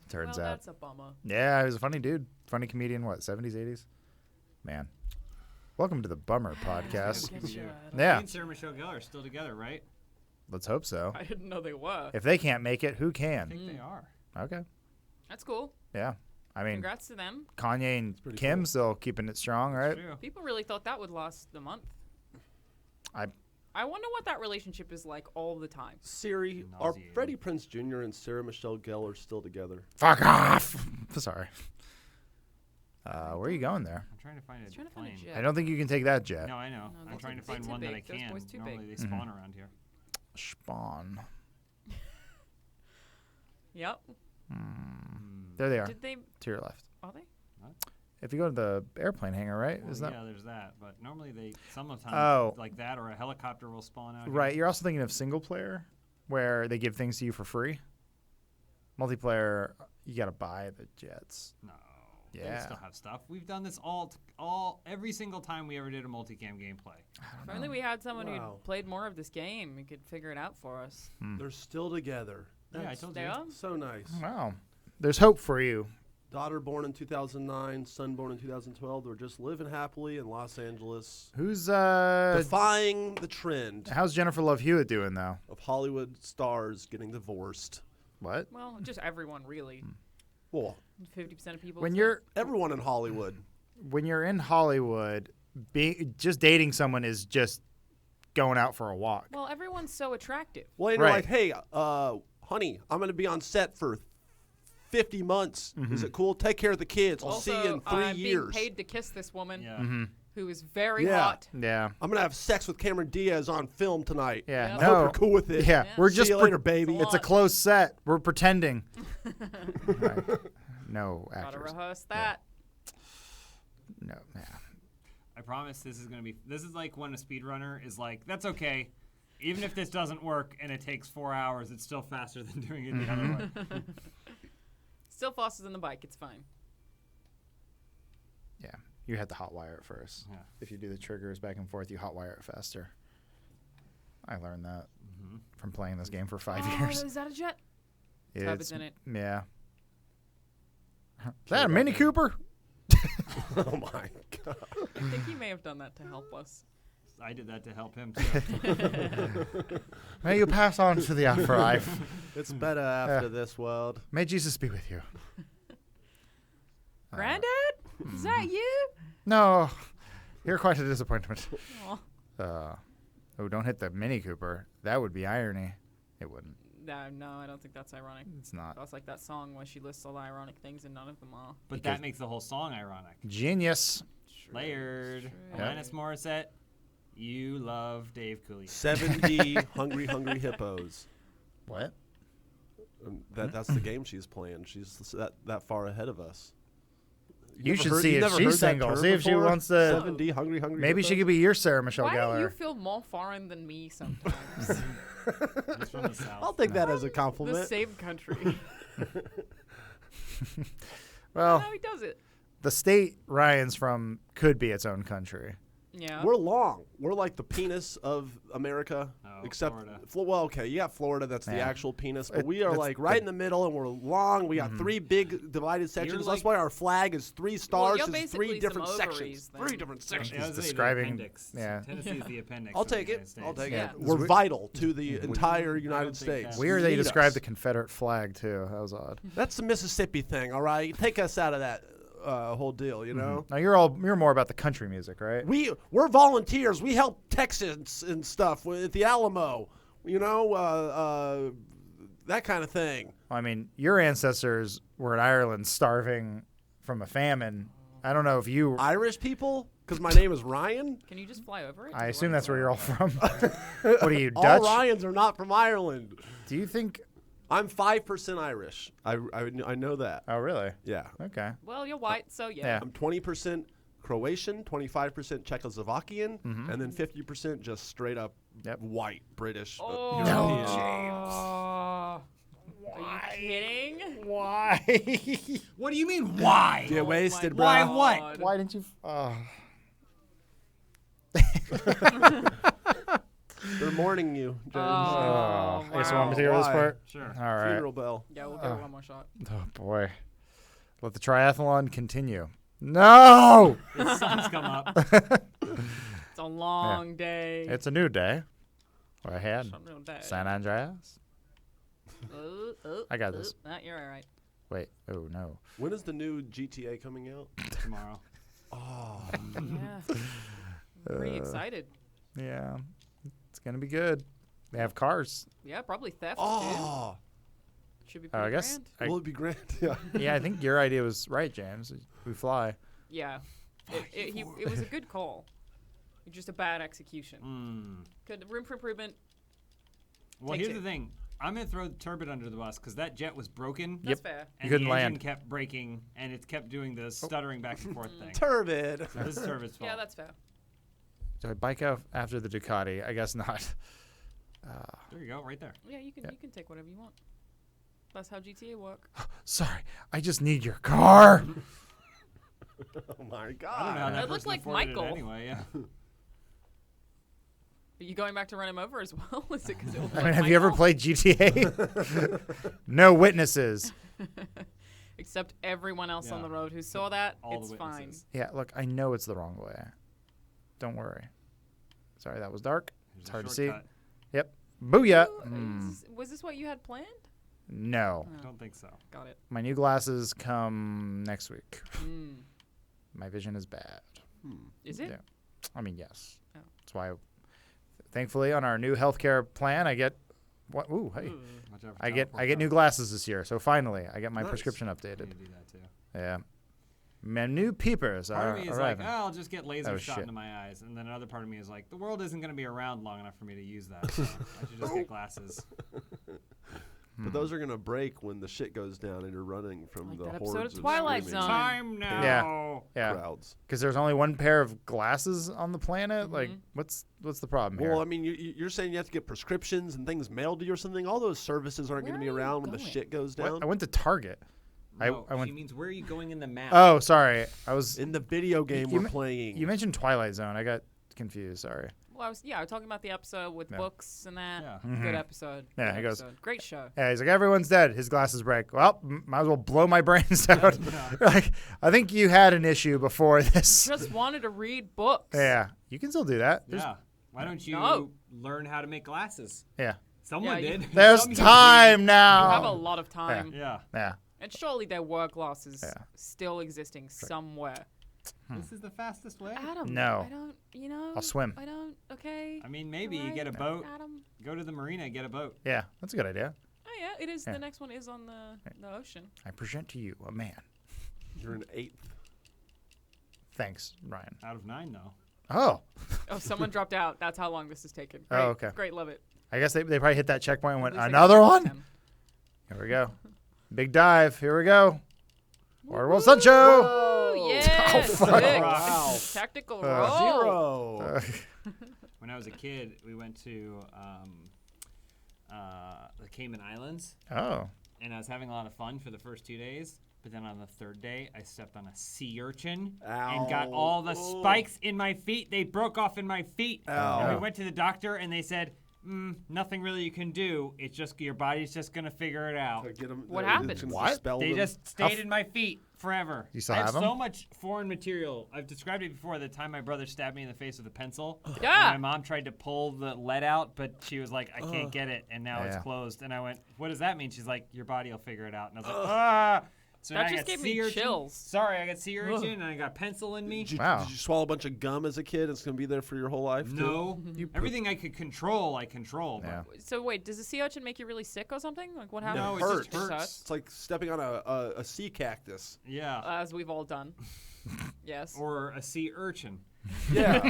Turns Well, out. that's a bummer. Yeah, he was a funny dude. Funny comedian, what, 70s, 80s? Man. Welcome to the Bummer Podcast. Get you. He Yeah, and Sarah Michelle Gellar are still together, right? let's hope so. I didn't know they were. If they can't make it, who I can? think they are. Okay. That's cool. Yeah. I mean, Congrats to them. Kanye and pretty Kim cool. still keeping it strong, right? True. People really thought that would last the month. I wonder what that relationship is like all the time. Siri, are Nauseating. Freddie Prinze Jr. and Sarah Michelle Gellar still together? Fuck off. Sorry. Where are you going there? I'm trying to find a Trying to find a plane. jet. I don't think you can take that jet. No, I know. No, I'm those trying are to find too one that I big. Those can. boys too Normally big. they spawn around here. Spawn. Yep. There they are, Did they? to your left. Are they? If you go to the airplane hangar, right? Well, Is that yeah, there's that. But normally they sometimes Oh. like that or a helicopter will spawn out. here. right? You're also thinking of single player, where they give things to you for free. Multiplayer, you got to buy the jets. No. Yeah. They still have stuff. We've done this every single time we ever did a multicam gameplay. If only we had someone Wow. who played more of this game and could figure it out for us. They're still together. Yeah, I That's told They you. are? so nice. Wow. There's hope for you. Daughter born in 2009, son born in 2012. They're just living happily in Los Angeles, Who's defying the trend how's Jennifer Love Hewitt doing though? of Hollywood stars getting divorced. What? Well, just everyone really. Well, 50% of people. When say- you're everyone in Hollywood. in Hollywood, just dating someone is just going out for a walk. Well, everyone's so attractive. Well, and you're Right. like, hey, honey, I'm going to be on set for 50 months. Is it cool? Take care of the kids. I'll Also, see you in 3 I'm years. being paid to kiss this woman Yeah. who is very Yeah. hot. Yeah. I'm going to have sex with Cameron Diaz on film tonight. Yeah. Yeah. I No. hope you're cool with it. Yeah. Yeah. We're See just you later, baby. It's a It's a lot. closed set. We're pretending. Right. No Gotta actors. rehearse that. No. Yeah. I promise this is like when a speedrunner is like, that's okay. Even if this doesn't work and it takes 4 hours, it's still faster than doing it the other way. Still faster than the bike. It's fine. Yeah. You had to hotwire it first. Yeah. If you do the triggers back and forth, you hotwire it faster. I learned that from playing this game for 5 years. Is that a jet? Tub is in it. Yeah. Is that a Mini Cooper? Oh, my God. I think he may have done that to help us. I did that to help him too. May you pass on to the afterlife. It's better after this world. May Jesus be with you. Granddad? Is that you? No, you're quite a disappointment. Aw. Oh, don't hit the Mini Cooper. That would be irony. It wouldn't. No, I don't think that's ironic. It's not. That's like that song where she lists all the ironic things and none of them are. But that makes the whole song ironic. Genius. Layered. True. Alanis Morissette, you love Dave Cooley. 70 hungry hippos. What? That's the game she's playing. She's that far ahead of us. You never should heard- see you if never she's heard that single. term See if she before? wants to. 70 hungry Maybe she hippos? could be your Sarah Michelle Why do you Gellar. feel more foreign than me sometimes? He's from the South. I'll take that as a the compliment. same country. Well, How he does it. the state Ryan's from could be its own country. Yeah. We're long. We're like the penis of America, Oh, except Florida. Well, okay, you got Florida. That's the Yeah. actual penis, but It- we are that's like the- right in the middle, and we're long. We got 3 big divided sections. like- That's why our flag is 3 stars. you're it's basically 3 some different ovaries sections. then. 3 different sections. Yeah, I was gonna say the describing- appendix. yeah. Tennessee is the appendix. I'll of the take it. United States. I'll take Yeah. it. We're vital to the entire I United don't think States. that- Weird that you Need described us. the Confederate flag too. That was odd. That's the Mississippi thing, all right? Take us out of that whole deal, you know? Now you're more about the country music, right? We're volunteers. We help Texans and stuff at the Alamo, you know, that kind of thing. I mean, your ancestors were in Ireland starving from a famine. I don't know if you. Irish people, because my name is Ryan. Can you just fly over it? I assume that's where you're all from. What are you, All Dutch? Ryans are not from Ireland. Do you think? I'm 5% Irish. I know that. Oh, really? Yeah. Okay. Well, you're white, so yeah. Yeah. I'm 20% Croatian, 25% Czechoslovakian, and then 50% just straight up Yep. white British. Oh, European. Are you kidding? Why? What do you mean, why? You wasted, bro. Why what? Why didn't you? They're mourning you, James. Oh, I guess I want me to wow. hear this Why? part. Sure. All right. Funeral bell. Yeah, we'll give it one more shot. Oh boy. Let the triathlon continue. No. The sun's come up. It's a long day. It's a new day. What I had. Some real day. San Andreas. I got this. You're all right. Wait. Oh no. When is the new GTA coming out? Tomorrow. Oh, Yeah. Pretty excited. Yeah. It's gonna be good. They have cars. Yeah, probably theft. oh. Too. Should be I pretty guess. grand. Will it be grand? Yeah. Yeah, I think your idea was right, James. We fly. Yeah. It was a good call. Just a bad execution. Mm. Good room for improvement. Well, Take here's two. the thing. I'm gonna throw Turbot under the bus because that jet was broken. That's fair. And couldn't the engine land. kept breaking, and it kept doing the stuttering back and forth thing. Turbid. So this is Turbot's fault. Yeah, that's fair. Do I bike out after the Ducati? I guess not. There you go, right there. Yeah, you can take whatever you want. That's how GTA work. Sorry, I just need your car. Oh my I don't know God. how that That looked person like afforded it Michael. Anyway, yeah. Are you going back to run him over as well? Is it 'cause it looked I mean, like have you ever Michael? played GTA? No witnesses. Except everyone else on Yeah. the road who saw that. All It's the fine. witnesses. Yeah, look, I know it's the wrong way. Don't worry. Sorry, that was dark. Here's It's a hard to see. shortcut. Yep. Booyah. Ooh, was this what you had planned? No. I don't think so. Got it. My new glasses come next week. Mm. My vision is bad. Is it? Yeah. I mean, yes. Oh. That's why, thankfully, on our new healthcare plan, I get what? Ooh, hey, Watch out for I get teleport new though. glasses this year. So finally, I get my Nice. prescription I updated. need to do that too. Yeah. My new peepers Part are of me is arriving. like, oh, I'll just get laser Oh, shot shit. into my eyes, and then another part of me is like, the world isn't going to be around long enough for me to use that. So I should just get glasses. But those are gonna break when the shit goes down and you're running from Like the that episode hordes of Twilight screaming Zone. Time now. Yeah. crowds. Because there's only one pair of glasses on the planet. Mm-hmm. Like, what's the problem here? Well, I mean, you're saying you have to get prescriptions and things mailed to you or something. All those services aren't Where going to be are you around when the going? shit goes What? down. I went to Target. No, I went. she means where are you going in the map? Oh, sorry. I was. In the video game you we're me- playing. You mentioned Twilight Zone. I got confused. Sorry. Well, I was talking about the episode with Yeah. books and that. Yeah. Good episode. Yeah, Good he goes- episode. Great show. Yeah, he's like, everyone's dead. His glasses break. Well, might as well blow my brains out. Like, I think you had an issue before this. Just wanted to read books. Yeah, you can still do that. There's- Yeah. Why don't you No. learn how to make glasses? Yeah. Someone Yeah, you- did. There's Some human time You now. have a lot of time. being. Yeah. Yeah. And surely there were glasses Yeah. still existing somewhere. This is the fastest way. Adam. No. I don't, I'll swim. I don't, okay. I mean, maybe you Alright, get a boat, Adam. go to the marina, get a boat. Yeah, that's a good idea. Oh, yeah, it is. Yeah. The next one is on the ocean. I present to you a man. You're an 8th. Thanks, Ryan. Out of 9, though. Oh, Oh, someone dropped out. That's how long this has taken. Oh, Great. okay. Great, love it. I guess they probably hit that checkpoint and went, At least I another got one? 10. Here we go. Big dive. Here we go. Waterworld Sancho. Oh, yeah. Oh, fuck. sick. Wow. Tactical roll. 0. When I was a kid, we went to the Cayman Islands, Oh. and I was having a lot of fun for the first 2 days. But then on the third day, I stepped on a sea urchin and got Ow. all the Oh. spikes in my feet. They broke off in my feet. Ow. And we went to the doctor, and they said, nothing really you can do. It's just your body's just going to figure it out. What happened? What? They just stayed in my feet forever. You still I have 'em? so much foreign material. I've described it before. The time my brother stabbed me in the face with a pencil. Yeah. And my mom tried to pull the lead out, but she was like, I can't get it, and now it's Yeah. closed. And I went, what does that mean? She's like, your body will figure it out. And I was like, ah. So That now I just got gave me sea urchin. chills. Sorry, I got sea urchin, and I got pencil in me. Wow. Did you swallow a bunch of gum as a kid? It's going to be there for your whole life? too? No. Everything I could control, I control. Yeah. So wait, does the sea urchin make you really sick or something? Like what happened? No, it hurts. just hurts. It's like stepping on a sea cactus. Yeah. As we've all done. Yes. Or a sea urchin. Yeah.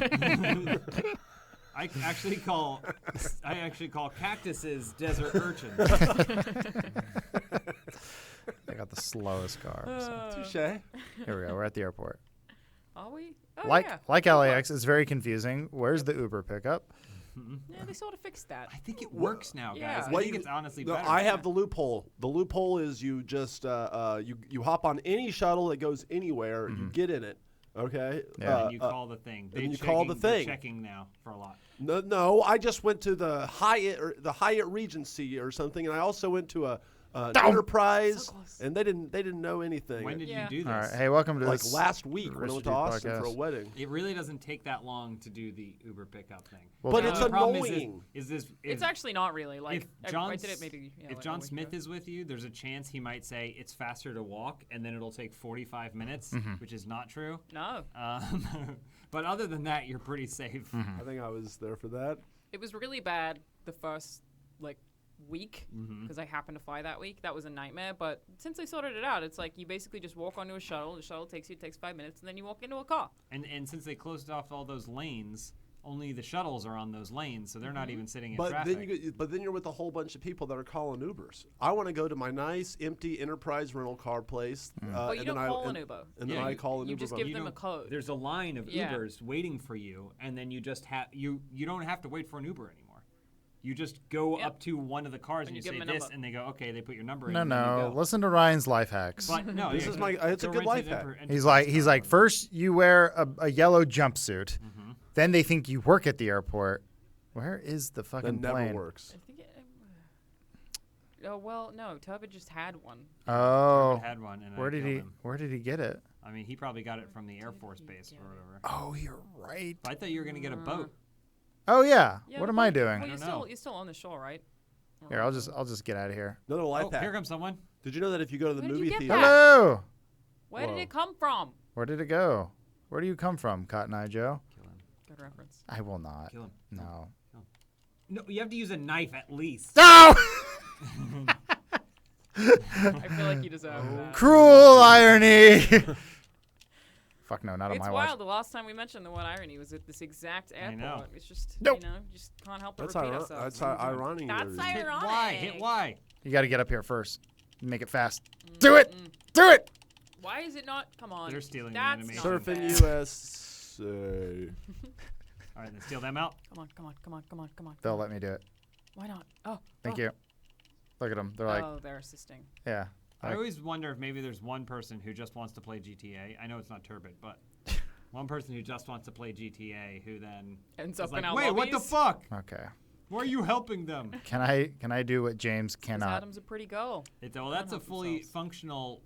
I actually call cactuses desert urchins. They got the slowest car. Touche. Here we go. We're at the airport. Are we? Oh, Like yeah. like LAX, it's very confusing. Where's the Uber pickup? Yeah, they sort of fixed that. I think it works now, guys. Yeah. I What think you- it's honestly No, better. I have the loophole. The loophole is you just you hop on any shuttle that goes anywhere. You get in it. Okay. Yeah. And you call the thing. and you call the They're thing. checking now for a lot. No, I just went to the Hyatt Regency or something, and I also went to a Enterprise, So close. and they didn't know anything. When did Yeah. you do this? All right. Hey, welcome to like this. last week when I went to Rooster Austin for a podcast. wedding. It really doesn't take that long to do the Uber pickup thing. Well, But Now, it's the problem annoying. Is this? It's actually not really. Like, if I did it maybe. Yeah, if like a John week Smith ago. is with you, there's a chance he might say it's faster to walk, and then it'll take 45 minutes, which is not true. No. But other than that, you're pretty safe. I think I was there for that. It was really bad the first like week because I happened to fly that week. That was a nightmare. But since they sorted it out, it's like you basically just walk onto a shuttle. The shuttle takes 5 minutes, and then you walk into a car. And since they closed off all those lanes, only the shuttles are on those lanes, so they're not even sitting in But traffic. then you're with a whole bunch of people that are calling Ubers. I want to go to my nice empty Enterprise rental car place. But you and don't then call I, an and, Uber. And then Yeah, I call an you Uber. just but- give You them a don't- code. There's a line of Yeah. Ubers waiting for you, and then you just have you don't have to wait for an Uber anymore. You just go Yep. up to one of the cars and And you you give say 'em a this, number. and they go, okay, they put your number in. No, and then you no. go. Listen to Ryan's life hacks. But no, This yeah, is my- go- it's a go good rent life an hack. He's like, first you wear a yellow jumpsuit, Mm-hmm. then they think you work at the airport. Where is the That fucking never plane? works. I think oh well, no. Turbid just had one. Oh, had one, and where I did killed he? him. Where did he get it? I mean, he probably got it from the Air Force base or whatever. Oh, you're right. But I thought you were gonna get a boat. Oh yeah. Yeah, What am well, I doing? Well, you're don't know. still on the shore, right? Here, I'll just get out of here. Another life Oh, hack. here comes someone. Did you know that if you go to the Where did you movie get theater, that? Hello. Where did Whoa. it come from? Where did it go? Where do you come from, Cotton Eye Joe? Kill him. Good reference. I will not. Kill him. No. No, you have to use a knife at least. No! I feel like you deserve that. Cruel irony. Fuck no, not on It's my wild. watch. The last time we mentioned the word irony was at this exact airport. know. It's just Nope. just can't help but that's, repeat ir- ourselves. that's ironic. That's Hit ironic. Y. Hit Y. You got to get up here first. Make it fast. Do it. Do it. Why is it not? Come on. They're stealing the That's animation. not Surfing fair. USA. All right, then steal them out. Come on. They'll let me do it. Why not? Oh. Thank oh. you. Look at them. They're like, Oh, they're assisting. yeah. I Like, always wonder if maybe there's one person who just wants to play GTA. I know it's not Turbid, but one person who just wants to play GTA who then Ends is up like, in our wait, what the lobbies. fuck? okay. Why are you helping them? Can I do what James 'Cause cannot? Adam's a pretty girl. Well, that's a help fully themselves. functional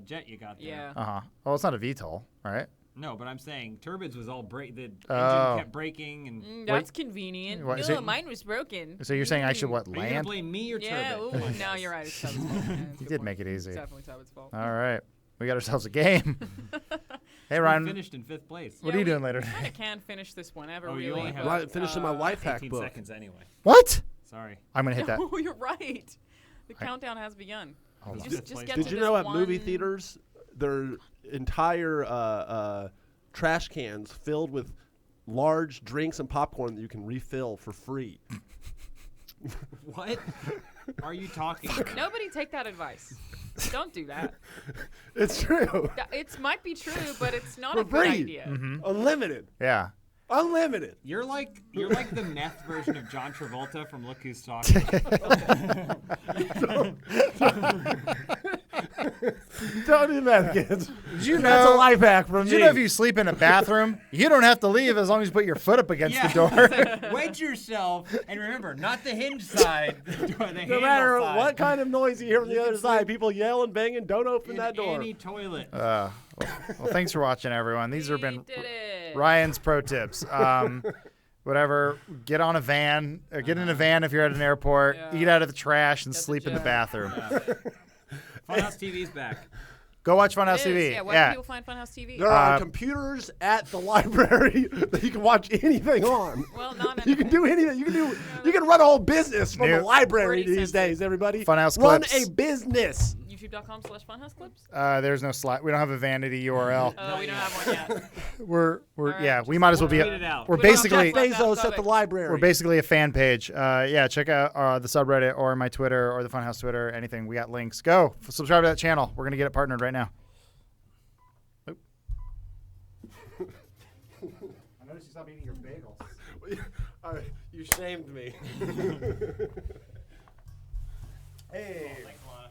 jet you got there. Yeah. Uh-huh. Well, it's not a VTOL, right? No, but I'm saying Turbid's was all break. The engine Oh. kept breaking, and That's convenient. What, is no, it- mine was broken. So you're saying I should what are you gonna land? blame me or Yeah. Turbid? Ooh, no, you're right. It's Tubbs' fault. Yeah, it's a You good did point. make it easy. It's definitely Tubbs' fault. All right. We got ourselves a game. Hey We Ryan, finished in 5th place. what are you doing later? Kind of can finish this whenever, Oh, you really. only have- but, Right, finishing my life hack 18 book. seconds anyway. What? Sorry. I'm gonna hit that. No, you're right. The countdown has begun. Hold on. Fifth Just place. get Did to you this know at movie one- theaters, their entire trash cans filled with large drinks and popcorn that you can refill for free? What are you talking about? Nobody take that advice. Don't do that. It's true. It might be true, but it's not For a good free. idea. Unlimited. Yeah. Unlimited. You're like the meth version of John Travolta from Look Who's Talking. Don't do that, kids. Did you That's a know? life hack from Did me. you know if you sleep in a bathroom, you don't have to leave as long as you put your foot up against the door? Wedge yourself, and remember, not the hinge side, the no handle matter side. what kind of noise you hear from You the can other side, sleep people yelling, banging, don't open in that door. any toilet. Well, thanks for watching, everyone. These have We been did it. Ryan's pro tips. Whatever, get on a van, or get in a van if you're at an airport, Yeah. eat out of the trash, and Get the sleep in the jet. bathroom. Funhouse TV's back. Go watch Funhouse It is, TV. Yeah, where can people find Funhouse TV? There are Uh, computers at the library that you can watch anything on. Well, not You can do anything. You can run a whole business from a New- library Pretty these sensitive. days. Everybody, Funhouse run clips. a business. YouTube.com/funhouseclips. There's no slide. We don't have a vanity URL. Oh, we don't have one yet. We're right, yeah. just We might as well be. tweet it out. We're We don't have basically to- Bezos at Love the it. library. we're basically a fan page. Yeah, check out the subreddit or my Twitter or the Funhouse Twitter. Anything. We got links. Go subscribe to that channel. We're gonna get it partnered right now. Oop. I noticed you stopped eating your bagels. You shamed me. Hey.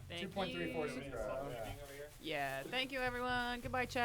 Thank 2.34 you. subscribe. Yeah, thank you, everyone. Goodbye, chat.